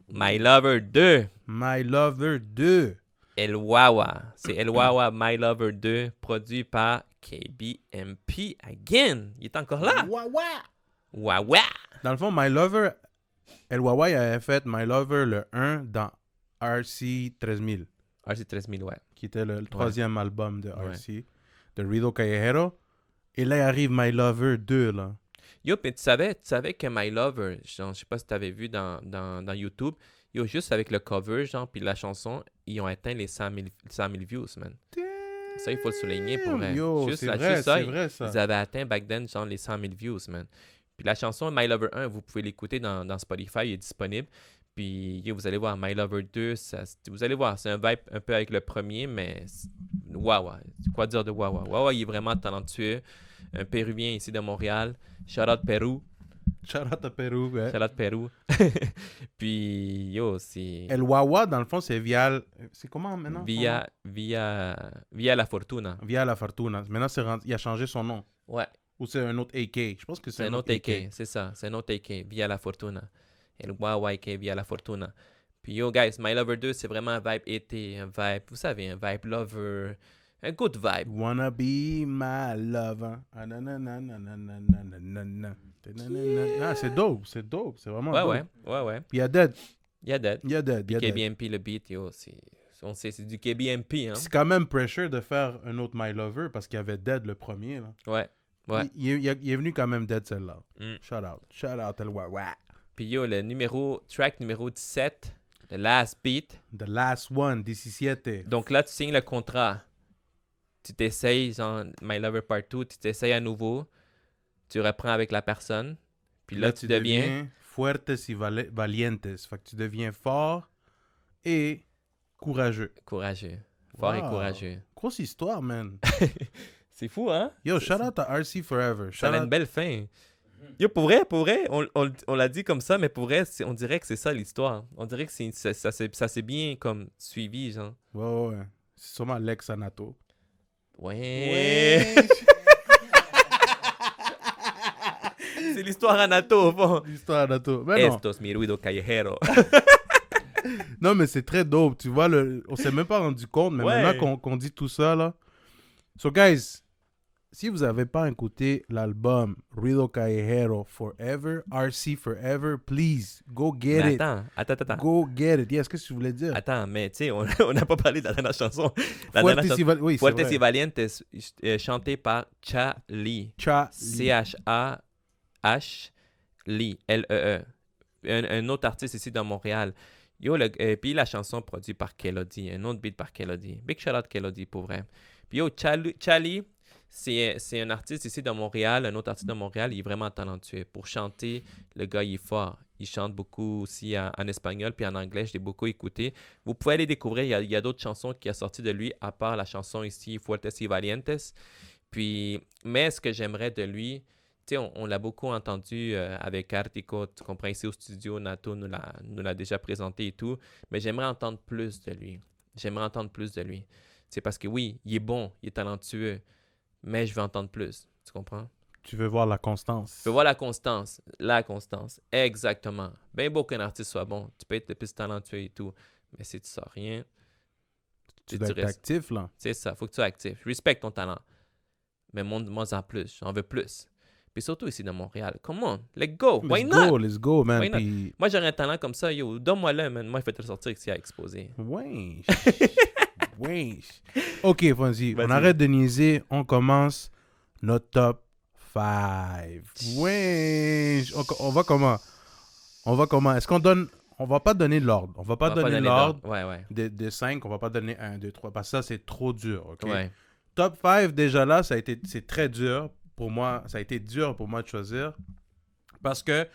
[SPEAKER 1] My Lover 2.
[SPEAKER 2] My Lover 2.
[SPEAKER 1] El Wawa. C'est El Wawa My Lover 2, produit par KBMP again. Il est encore là. Wawa.
[SPEAKER 2] Dans le fond, My Lover, El Huawei avait fait My Lover le 1 dans RC 13000.
[SPEAKER 1] RC 13000, ouais.
[SPEAKER 2] Qui était le troisième album de RC, de Rido Callejero. Et là, il arrive My Lover 2, là.
[SPEAKER 1] Yo, mais tu savais que My Lover, genre, je sais pas si tu avais vu dans YouTube, yo, juste avec le cover, genre, puis la chanson, ils ont atteint les 100 000 views, man. Ça, il faut le souligner pour vrai.
[SPEAKER 2] Yo,
[SPEAKER 1] juste
[SPEAKER 2] c'est vrai,
[SPEAKER 1] ça,
[SPEAKER 2] c'est vrai, ça.
[SPEAKER 1] Ils avaient atteint back then, genre, les 100 000 views, man. Puis la chanson My Lover 1, vous pouvez l'écouter dans Spotify, il est disponible. Puis yo, vous allez voir, My Lover 2, vous allez voir, c'est un vibe un peu avec le premier, mais Wawa. Quoi dire de Wawa? Wawa, il est vraiment talentueux. Un Péruvien ici de Montréal. Shout out Pérou.
[SPEAKER 2] Shout out à Pérou, ouais.
[SPEAKER 1] Shout out Pérou. Puis yo, c'est...
[SPEAKER 2] El Wawa, dans le fond, c'est via... C'est comment maintenant?
[SPEAKER 1] Via La Fortuna.
[SPEAKER 2] Via La Fortuna. Maintenant, il a changé son nom.
[SPEAKER 1] Ouais.
[SPEAKER 2] Ou c'est un autre AK? Je pense que
[SPEAKER 1] C'est un autre AK, c'est ça. C'est un autre AK, Via La Fortuna. El Wawa AK, Via La Fortuna. Puis yo, guys, My Lover 2, c'est vraiment un vibe été, un vibe, vous savez, un vibe lover, un good vibe.
[SPEAKER 2] Wanna be my lover. Ah, c'est dope, c'est vraiment dope.
[SPEAKER 1] Ouais.
[SPEAKER 2] Puis il y a Dead.
[SPEAKER 1] Il y a Dead.
[SPEAKER 2] Puis
[SPEAKER 1] KBMP, le beat, yo, on sait, c'est du KBMP, hein.
[SPEAKER 2] C'est quand même pressure de faire un autre My Lover parce qu'il y avait Dead le premier, là.
[SPEAKER 1] Ouais.
[SPEAKER 2] Il est venu quand même Dead celle-là. Shout out El Wawa.
[SPEAKER 1] Puis yo, track numéro 17, The Last Beat.
[SPEAKER 2] The last one, 17.
[SPEAKER 1] Donc là, tu signes le contrat. Tu t'essayes, genre, My Lover Part 2, tu t'essayes à nouveau. Tu reprends avec la personne. Puis là, tu deviens...
[SPEAKER 2] Fuertes y valientes. Fait que tu deviens fort et courageux.
[SPEAKER 1] Courageux. Fort et
[SPEAKER 2] Wow.
[SPEAKER 1] courageux.
[SPEAKER 2] Grosse histoire, man.
[SPEAKER 1] C'est fou, hein?
[SPEAKER 2] Yo, shout out à RC Forever.
[SPEAKER 1] Ça a une belle fin. Yo, pour vrai, on l'a dit comme ça, mais pour vrai, on dirait que c'est ça l'histoire. On dirait que ça s'est bien comme suivi, genre.
[SPEAKER 2] Ouais. C'est sûrement Lex Anato.
[SPEAKER 1] Ouais. C'est l'histoire Anato, au fond.
[SPEAKER 2] L'histoire Anato. Mais non.
[SPEAKER 1] Estos mi ruido callejero.
[SPEAKER 2] Non, mais c'est très dope. Tu vois, on s'est même pas rendu compte, mais
[SPEAKER 1] Ouais.
[SPEAKER 2] maintenant qu'on dit tout ça, là. So, guys, si vous n'avez pas écouté l'album Ruido Callejero Forever, RC Forever, please, go get
[SPEAKER 1] Mais
[SPEAKER 2] it.
[SPEAKER 1] attends.
[SPEAKER 2] Go get it. Yes, qu'est-ce que tu voulais dire?
[SPEAKER 1] Attends, mais tu sais, on n'a pas parlé de la dernière chanson. La
[SPEAKER 2] Fuertes
[SPEAKER 1] dernière chanson,
[SPEAKER 2] oui, c'est
[SPEAKER 1] Fuertes
[SPEAKER 2] vrai.
[SPEAKER 1] y Valientes, chantée par Cha-Li. C-H-A-H-Li. L-E-E. Un autre artiste ici dans Montréal. Yo, puis la chanson produite par Kelody. Un autre beat par Kelody. Big shout out Kelody pour vrai. Puis yo, Cha-Li, c'est un artiste ici de Montréal, un autre artiste de Montréal, il est vraiment talentueux. Pour chanter, le gars, il est fort. Il chante beaucoup aussi en espagnol puis en anglais, je l'ai beaucoup écouté. Vous pouvez aller découvrir, il y a d'autres chansons qui sont sorties de lui, à part la chanson ici, Fuertes y Valientes. Puis, mais ce que j'aimerais de lui, tu sais, on l'a beaucoup entendu avec Artico, tu comprends, ici au studio, Nato nous l'a déjà présenté et tout, mais j'aimerais entendre plus de lui. C'est parce que oui, il est bon, il est talentueux, mais je veux entendre plus. Tu comprends?
[SPEAKER 2] Tu veux voir la constance.
[SPEAKER 1] Je veux voir la constance. Exactement. Bien beau qu'un artiste soit bon. Tu peux être le plus talentueux et tout, mais si tu sors rien,
[SPEAKER 2] Tu dois être actif, là.
[SPEAKER 1] c'est ça, faut que tu sois actif. Je respecte ton talent, mais montre-moi en plus. J'en veux plus. Puis surtout ici dans Montréal. Come on, let's go. Why not?
[SPEAKER 2] Let's go, man.
[SPEAKER 1] Why not?
[SPEAKER 2] Puis...
[SPEAKER 1] Moi, j'aurais un talent comme ça, yo. Donne-moi-le, man. Moi, il faut te le sortir ici à exposer.
[SPEAKER 2] Wesh. Ok, vas-y.
[SPEAKER 1] Vas-y.
[SPEAKER 2] On arrête de niaiser. On commence notre top 5. Wesh. On va comment? Est-ce qu'on donne... on va pas donner l'ordre. On va pas donner l'ordre
[SPEAKER 1] Ouais.
[SPEAKER 2] de 5. On va pas donner 1, 2, 3. Parce que ça, c'est trop dur. OK?
[SPEAKER 1] Ouais.
[SPEAKER 2] Top 5, déjà là, c'est très dur pour moi. Ça a été dur pour moi de choisir. Parce que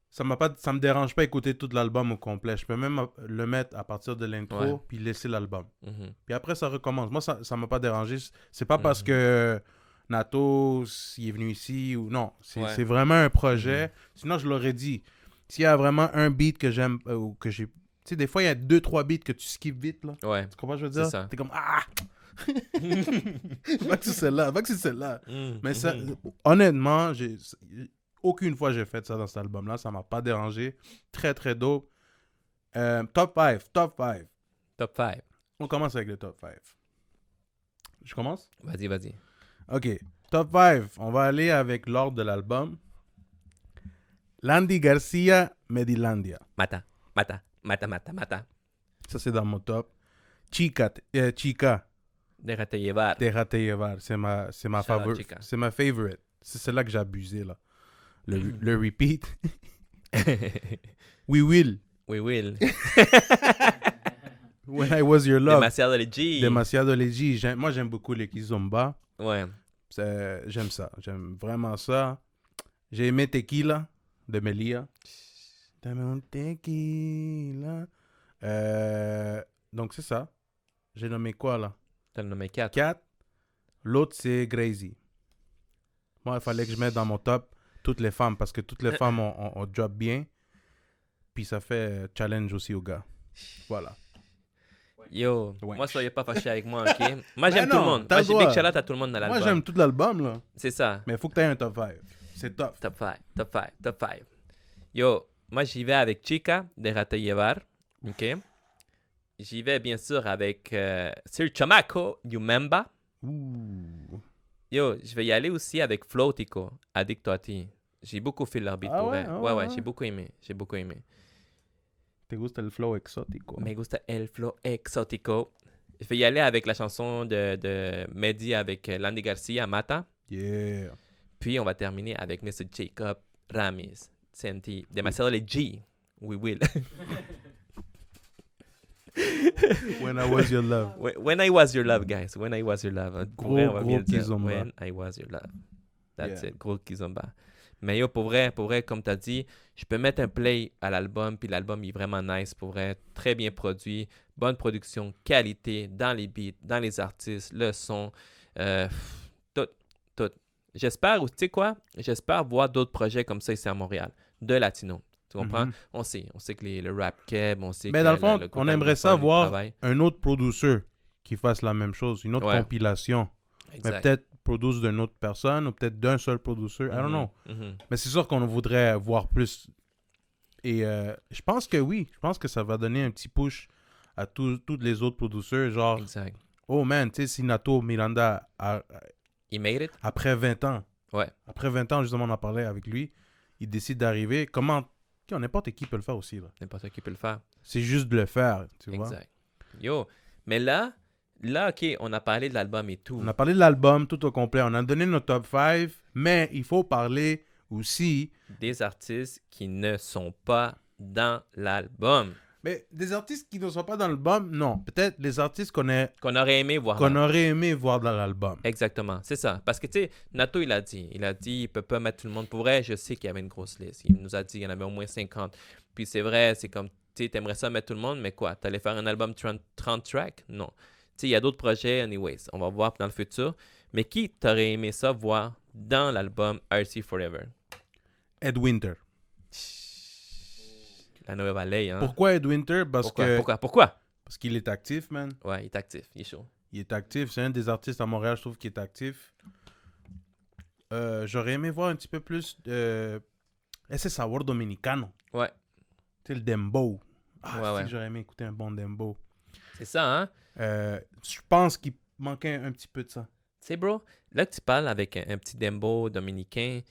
[SPEAKER 2] ça me dérange pas écouter tout l'album au complet. Je peux même le mettre à partir de l'intro puis laisser l'album.
[SPEAKER 1] Mhm.
[SPEAKER 2] Puis après, ça recommence. Moi, ça m'a pas dérangé. C'est pas parce que Nato, il est venu ici ou... Non, c'est vraiment un projet. Sinon, je l'aurais dit. S'il y a vraiment un beat que j'aime ou que j'ai... Tu sais, des fois, il y a 2-3 beats que tu skips vite, là.
[SPEAKER 1] Ouais.
[SPEAKER 2] Tu comprends ce que je veux dire?
[SPEAKER 1] C'est ça.
[SPEAKER 2] T'es comme... Ah! Va que c'est celle-là. Mais ça, honnêtement, aucune fois j'ai fait ça dans cet album-là. Ça m'a pas dérangé. Très, très dope. Top 5.
[SPEAKER 1] Top 5.
[SPEAKER 2] On commence avec le top 5. Je commence?
[SPEAKER 1] Vas-y.
[SPEAKER 2] OK. Top 5. On va aller avec l'ordre de l'album. Landy Garcia, Medilandia.
[SPEAKER 1] Mata.
[SPEAKER 2] Ça, c'est dans mon top. Chica.
[SPEAKER 1] Déjate llevar.
[SPEAKER 2] Déjate llevar. C'est ma
[SPEAKER 1] Shout out
[SPEAKER 2] favorite.
[SPEAKER 1] Chica.
[SPEAKER 2] C'est ma favorite. C'est celle-là que j'ai abusé, là. Le repeat. We will. When I was your love.
[SPEAKER 1] Demasiado legit.
[SPEAKER 2] Demasiado legit. Moi, j'aime beaucoup les Kizomba.
[SPEAKER 1] Ouais.
[SPEAKER 2] J'aime ça. J'aime vraiment ça. J'ai aimé Tequila de Melia. Dame un tequila. Donc, c'est ça. J'ai nommé quoi, là?
[SPEAKER 1] T'as le nommé 4.
[SPEAKER 2] 4. L'autre, c'est Grazy. Moi, il fallait que je mette dans mon top toutes les femmes parce que toutes les femmes ont job bien. Puis ça fait challenge aussi aux gars. Voilà.
[SPEAKER 1] Yo,
[SPEAKER 2] Ouais.
[SPEAKER 1] moi, soyez pas fâchés avec moi, ok? Moi, j'aime tout
[SPEAKER 2] non,
[SPEAKER 1] le monde.
[SPEAKER 2] t'as
[SPEAKER 1] Moi,
[SPEAKER 2] le
[SPEAKER 1] j'ai
[SPEAKER 2] droit.
[SPEAKER 1] big shout-out à tout le monde dans l'album.
[SPEAKER 2] Moi, j'aime tout l'album, là.
[SPEAKER 1] C'est ça.
[SPEAKER 2] Mais il faut que tu aies un top 5. C'est top.
[SPEAKER 1] Top 5. Yo, moi, j'y vais avec Chica, Déjate llevar, ok? J'y vais, bien sûr, avec Sir Chamaco, Yumemba.
[SPEAKER 2] Ouh.
[SPEAKER 1] Yo, je vais y aller aussi avec Floatico, Adicto a ti. J'ai beaucoup fait leur beat
[SPEAKER 2] Ah
[SPEAKER 1] pour
[SPEAKER 2] ouais?
[SPEAKER 1] vrai.
[SPEAKER 2] Ah
[SPEAKER 1] Ouais,
[SPEAKER 2] ouais.
[SPEAKER 1] j'ai beaucoup aimé.
[SPEAKER 2] ¿Te gusta el flow exótico?
[SPEAKER 1] Me gusta el flow exótico. Je vais y aller avec la chanson de Mehdi avec Landy Garcia, Mata.
[SPEAKER 2] Yeah.
[SPEAKER 1] Puis on va terminer avec Mr. Jacob Ramis. Senti demasiado legit. We will.
[SPEAKER 2] When I was your love.
[SPEAKER 1] When I was your love, guys. When I was your love. Pour vrai, on va bien le dire.
[SPEAKER 2] Kizomba.
[SPEAKER 1] When I was your love. That's
[SPEAKER 2] Yeah.
[SPEAKER 1] it. Gros Kizomba. Mais yo, pour vrai, comme tu as dit, je peux mettre un play à l'album, puis l'album il est vraiment nice, pour vrai. Très bien produit. Bonne production, qualité dans les beats, dans les artistes, le son. Tout. J'espère, tu sais quoi? J'espère voir d'autres projets comme ça ici à Montréal, de latino. Tu comprends?
[SPEAKER 2] Mhm.
[SPEAKER 1] On sait que le rap keb, on sait
[SPEAKER 2] Mais
[SPEAKER 1] que
[SPEAKER 2] dans le fond,
[SPEAKER 1] groupe
[SPEAKER 2] on aimerait ça
[SPEAKER 1] anglophone, il
[SPEAKER 2] voir
[SPEAKER 1] travaille.
[SPEAKER 2] un autre producteur qui fasse la même chose, une autre
[SPEAKER 1] Ouais.
[SPEAKER 2] compilation. Mais
[SPEAKER 1] Exact.
[SPEAKER 2] peut-être produce d'une autre personne ou peut-être d'un seul producteur. I don't know.
[SPEAKER 1] Mhm.
[SPEAKER 2] Mais c'est sûr qu'on voudrait voir plus. Et je pense que oui. Je pense que ça va donner un petit push à tous les autres producteurs. Genre,
[SPEAKER 1] Exact.
[SPEAKER 2] oh man, tu sais, si Nato Miranda,
[SPEAKER 1] He made it?
[SPEAKER 2] après 20 ans,
[SPEAKER 1] Ouais.
[SPEAKER 2] après 20 ans, justement, on en parlait avec lui, il décide d'arriver. Comment... N'importe qui peut le faire aussi, là.
[SPEAKER 1] N'importe qui peut le faire.
[SPEAKER 2] C'est juste de le faire, tu vois.
[SPEAKER 1] Exact. Yo, mais là, OK, on a parlé de l'album et tout.
[SPEAKER 2] On a parlé de l'album tout au complet. On a donné notre top 5, mais il faut parler aussi...
[SPEAKER 1] Des artistes qui ne sont pas dans l'album.
[SPEAKER 2] Mais des artistes qui ne sont pas dans l'album, non. Peut-être les artistes qu'on
[SPEAKER 1] Qu'on aurait aimé voir.
[SPEAKER 2] aurait aimé voir dans l'album.
[SPEAKER 1] Exactement, c'est ça. Parce que, tu sais, Nato, il a dit, il peut pas mettre tout le monde. Pour vrai, je sais qu'il y avait une grosse liste. Il nous a dit qu'il y en avait au moins 50. Puis c'est vrai, c'est comme, tu sais, t'aimerais ça mettre tout le monde, mais quoi? T'allais faire un album 30 tracks? Non. Tu sais, il y a d'autres projets, anyways. On va voir dans le futur. Mais qui t'aurait aimé ça voir dans l'album RC Forever?
[SPEAKER 2] Ed Winter.
[SPEAKER 1] La Nouvelle Valley, hein?
[SPEAKER 2] Pourquoi Ed Winter?
[SPEAKER 1] Pourquoi?
[SPEAKER 2] Parce qu'il est actif, man.
[SPEAKER 1] Ouais, il est actif, il est chaud.
[SPEAKER 2] Il est actif. C'est un des artistes à Montréal, je trouve, qui est actif. J'aurais aimé voir un petit peu plus... Ese sabor dominicano.
[SPEAKER 1] Ouais,
[SPEAKER 2] C'est le dembow.
[SPEAKER 1] Ouais.
[SPEAKER 2] J'aurais aimé écouter un bon dembow.
[SPEAKER 1] c'est ça, hein?
[SPEAKER 2] Je pense qu'il manquait un petit peu de ça.
[SPEAKER 1] Tu sais, bro, là que tu parles avec un petit dembo dominicain,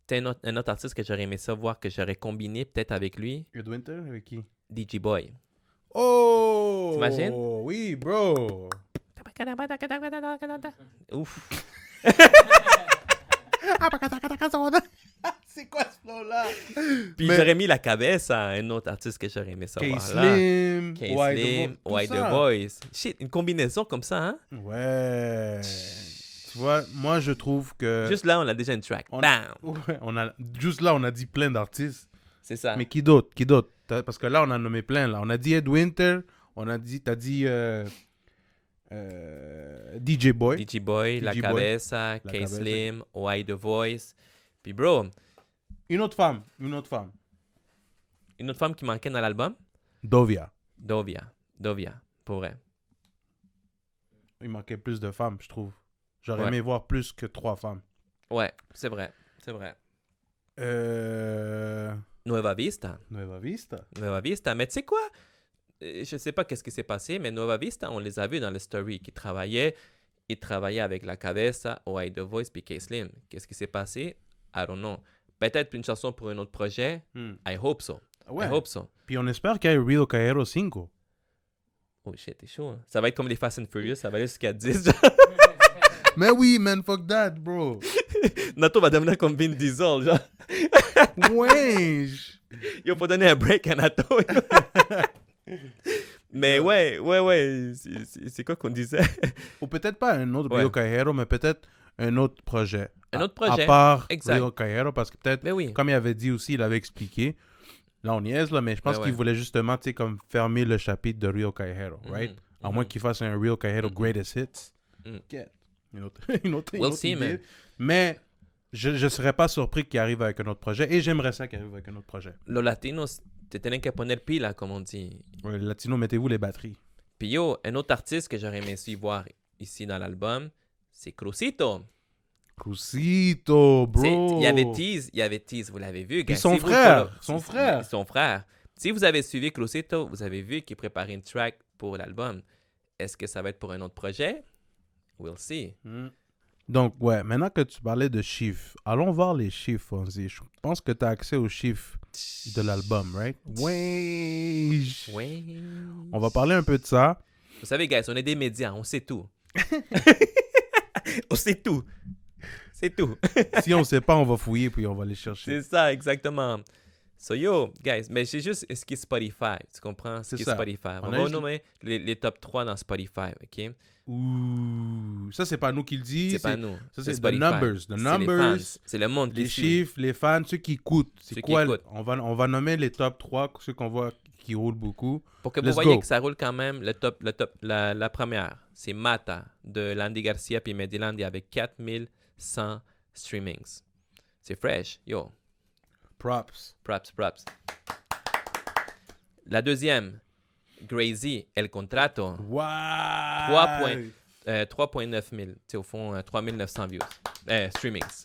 [SPEAKER 1] t'as un autre artiste que j'aurais aimé ça voir, que j'aurais combiné peut-être avec lui,
[SPEAKER 2] Ed Winter, avec qui?
[SPEAKER 1] DJ Boy.
[SPEAKER 2] Oh!
[SPEAKER 1] T'imagines?
[SPEAKER 2] Oui, bro!
[SPEAKER 1] Ouf.
[SPEAKER 2] C'est quoi ce flow-là?
[SPEAKER 1] Puis
[SPEAKER 2] Mais-
[SPEAKER 1] j'aurais mis la cabeza à un autre artiste que j'aurais aimé savoir. là.
[SPEAKER 2] K-Slim,
[SPEAKER 1] K-Slim, White The Voice. Shit, une combinaison comme ça, hein?
[SPEAKER 2] Ouais. Tu vois, moi, je trouve que...
[SPEAKER 1] Juste là, on a déjà une track.
[SPEAKER 2] on-
[SPEAKER 1] Bam!
[SPEAKER 2] Ouais, juste là, on a dit plein d'artistes.
[SPEAKER 1] C'est ça.
[SPEAKER 2] Mais qui d'autre? Qui d'autre? Parce que là, on a nommé plein. Là. On a dit Ed Winter. T'as dit DJ Boy.
[SPEAKER 1] DJ Boy, La
[SPEAKER 2] DJ Boy,
[SPEAKER 1] Cabeza,
[SPEAKER 2] La
[SPEAKER 1] K-Slim, White The Voice. Puis bro,
[SPEAKER 2] Une autre femme.
[SPEAKER 1] une autre femme qui manquait dans l'album,
[SPEAKER 2] Dovia.
[SPEAKER 1] Dovia, pour vrai.
[SPEAKER 2] Il manquait plus de femmes, je trouve. J'aurais
[SPEAKER 1] Ouais.
[SPEAKER 2] aimé voir plus que 3 femmes.
[SPEAKER 1] Ouais, c'est vrai. Nueva Vista,
[SPEAKER 2] Nueva Vista.
[SPEAKER 1] mais tu sais quoi? Je sais pas qu'est-ce qui s'est passé, mais Nueva Vista, on les a vus dans le story, ils travaillaient avec La Cabeza, White The Voice, puis K-Slim. Qu'est-ce qui s'est passé? I don't know. Peut-être une chanson pour un autre projet. I hope so.
[SPEAKER 2] Ouais.
[SPEAKER 1] I hope so.
[SPEAKER 2] Puis on espère qu'il y a Rio Caero 5.
[SPEAKER 1] Oh shit, t'es chaud. Hein? Ça va être comme les Fast and Furious, ça va aller jusqu'à 10.
[SPEAKER 2] Mais oui, man, fuck that, bro.
[SPEAKER 1] Nato va devenir comme Vin Diesel, genre.
[SPEAKER 2] Ouais.
[SPEAKER 1] Yo, faut donner un break à Nato. Mais ouais. C'est quoi qu'on disait?
[SPEAKER 2] Ou peut-être pas un autre
[SPEAKER 1] Ouais.
[SPEAKER 2] Rio Caero, mais peut-être un autre projet.
[SPEAKER 1] Un autre projet.
[SPEAKER 2] À part
[SPEAKER 1] Exact.
[SPEAKER 2] Rio Caero, parce que peut-être,
[SPEAKER 1] Mais oui.
[SPEAKER 2] comme il avait dit aussi, il avait expliqué. Là, on niaise, là, mais je pense
[SPEAKER 1] Ouais,
[SPEAKER 2] qu'il
[SPEAKER 1] ouais.
[SPEAKER 2] voulait justement, tu sais, comme fermer le chapitre de Rio Caero, right? À moins qu'il fasse un Rio Caero Greatest Hits.
[SPEAKER 1] Mhm.
[SPEAKER 2] Get. Une autre
[SPEAKER 1] We'll see,
[SPEAKER 2] idée.
[SPEAKER 1] man.
[SPEAKER 2] Mais je ne serais pas surpris qu'il arrive avec un autre projet. Et j'aimerais ça qu'il arrive avec un autre projet.
[SPEAKER 1] Los latinos te tienen que poner pila, comme on dit.
[SPEAKER 2] Ouais, les Latinos, mettez-vous les batteries.
[SPEAKER 1] Puis yo, un autre artiste que j'aurais aimé aussi voir ici dans l'album, c'est Crucito.
[SPEAKER 2] Crucito,
[SPEAKER 1] Tu sais,
[SPEAKER 2] bro.
[SPEAKER 1] Il y avait Tease, vous l'avez vu.
[SPEAKER 2] Puis
[SPEAKER 1] gars.
[SPEAKER 2] son
[SPEAKER 1] Si vous
[SPEAKER 2] frère,
[SPEAKER 1] follow-
[SPEAKER 2] son
[SPEAKER 1] si-
[SPEAKER 2] frère.
[SPEAKER 1] Son frère. Si vous avez suivi Crucito, vous avez vu qu'il préparait une track pour l'album. Est-ce que ça va être pour un autre projet? We'll see.
[SPEAKER 2] Donc, ouais, maintenant que tu parlais de chiffres, allons voir les chiffres, Fonzie. Je pense que tu as accès aux chiffres de l'album, right? Ouais.
[SPEAKER 1] Ouais.
[SPEAKER 2] On va parler un peu de ça.
[SPEAKER 1] Vous savez, guys, on est des médias, on sait tout. On sait tout. C'est tout.
[SPEAKER 2] Si on ne sait pas, on va fouiller puis on va les chercher.
[SPEAKER 1] C'est ça, exactement. So, yo, guys, mais c'est juste ce qui est Spotify. Tu comprends? Ce
[SPEAKER 2] C'est
[SPEAKER 1] qui est
[SPEAKER 2] ça.
[SPEAKER 1] Spotify.
[SPEAKER 2] On
[SPEAKER 1] On
[SPEAKER 2] a
[SPEAKER 1] va
[SPEAKER 2] juste-
[SPEAKER 1] nommer les top 3 dans Spotify, OK?
[SPEAKER 2] Ouh, ça, c'est pas nous qui le dit.
[SPEAKER 1] C'est pas nous.
[SPEAKER 2] Ça, c'est the
[SPEAKER 1] Spotify.
[SPEAKER 2] numbers. The
[SPEAKER 1] C'est les
[SPEAKER 2] numbers,
[SPEAKER 1] fans. C'est le monde
[SPEAKER 2] les
[SPEAKER 1] qui suit.
[SPEAKER 2] chiffres, les fans, ceux qui écoutent. C'est
[SPEAKER 1] Ceux qui
[SPEAKER 2] quoi?
[SPEAKER 1] écoutent.
[SPEAKER 2] On va nommer les top 3, ceux qu'on voit qui roulent beaucoup.
[SPEAKER 1] Pour que vous
[SPEAKER 2] Let's
[SPEAKER 1] voyez
[SPEAKER 2] go.
[SPEAKER 1] que ça roule quand même, la première, c'est Mata de Landy Garcia puis Medilandia avec 4100 streamings. C'est fresh. Yo,
[SPEAKER 2] Props.
[SPEAKER 1] props. La deuxième, Grazy, El Contrato,
[SPEAKER 2] Wow!
[SPEAKER 1] 3.9 000. C'est au fond 3900 views. Streamings.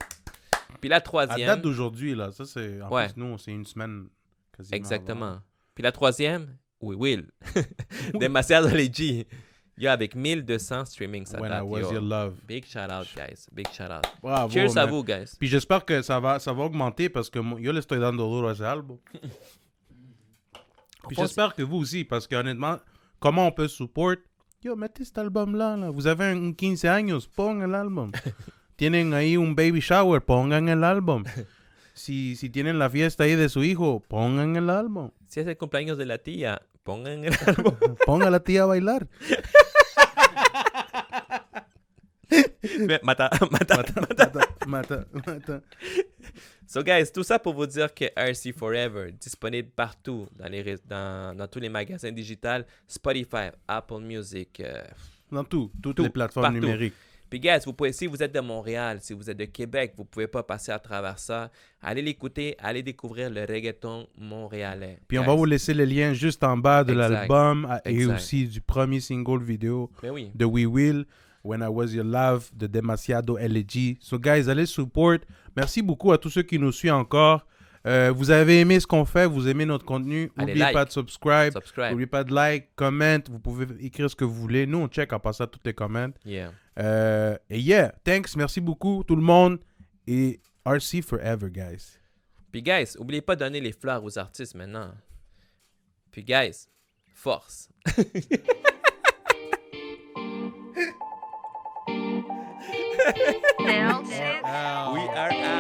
[SPEAKER 1] Puis la
[SPEAKER 2] À
[SPEAKER 1] troisième,
[SPEAKER 2] date d'aujourd'hui, là, ça, c'est... En
[SPEAKER 1] Ouais.
[SPEAKER 2] plus, nous, c'est une semaine quasiment
[SPEAKER 1] exactement.
[SPEAKER 2] avant.
[SPEAKER 1] Puis la troisième, We Will. Demasiado Legit. Yo, avec 1200 streamings à
[SPEAKER 2] When I
[SPEAKER 1] date.
[SPEAKER 2] was
[SPEAKER 1] yo.
[SPEAKER 2] your love.
[SPEAKER 1] Big shout out, guys. Big shout out.
[SPEAKER 2] Bravo,
[SPEAKER 1] Cheers à
[SPEAKER 2] man.
[SPEAKER 1] vous, guys.
[SPEAKER 2] Puis j'espère que ça va augmenter parce que yo le estoy dando duro a ese álbum. Puis j'espère que vous aussi, parce que honnêtement, comment on peut support? Yo, mettez cet album-là. Là. Vous avez un 15 años, pongan el álbum. Tienen ahí un baby shower, pongan el álbum. Si tienen la fiesta ahí de su hijo, pongan el álbum.
[SPEAKER 1] Si es el cumpleaños de la tía, pongan el álbum.
[SPEAKER 2] Ponga a la tía a bailar.
[SPEAKER 1] Mata.
[SPEAKER 2] Mata.
[SPEAKER 1] So, guys, tout ça pour vous dire que RC Forever, disponible partout dans tous les magasins digitaux, Spotify, Apple Music.
[SPEAKER 2] Dans toutes
[SPEAKER 1] Tout,
[SPEAKER 2] les plateformes
[SPEAKER 1] partout.
[SPEAKER 2] numériques.
[SPEAKER 1] Puis, guys, vous pouvez, si vous êtes de Montréal, si vous êtes de Québec, vous ne pouvez pas passer à travers ça. Allez l'écouter, allez découvrir le reggaeton montréalais.
[SPEAKER 2] Puis on
[SPEAKER 1] guys.
[SPEAKER 2] va vous laisser le lien juste en bas de
[SPEAKER 1] Exact.
[SPEAKER 2] l'album et
[SPEAKER 1] Exact.
[SPEAKER 2] aussi du premier single vidéo
[SPEAKER 1] Mais oui.
[SPEAKER 2] de We Will, When I Was Your Love, de Demasiado LG. So guys, allez support. Merci beaucoup à tous ceux qui nous suivent encore. Vous avez aimé ce qu'on fait, vous aimez notre contenu.
[SPEAKER 1] Allez,
[SPEAKER 2] N'oubliez
[SPEAKER 1] like.
[SPEAKER 2] pas de subscribe.
[SPEAKER 1] Subscribe.
[SPEAKER 2] N'oubliez pas de like, comment. Vous pouvez écrire ce que vous voulez. Nous, on check en passant toutes les comments.
[SPEAKER 1] Yeah.
[SPEAKER 2] Et yeah, thanks. Merci beaucoup tout le monde. Et RC Forever, guys.
[SPEAKER 1] Puis, guys, n'oubliez pas de donner les fleurs aux artistes maintenant. Puis, guys, force.
[SPEAKER 5] Now, shit.
[SPEAKER 1] We are out.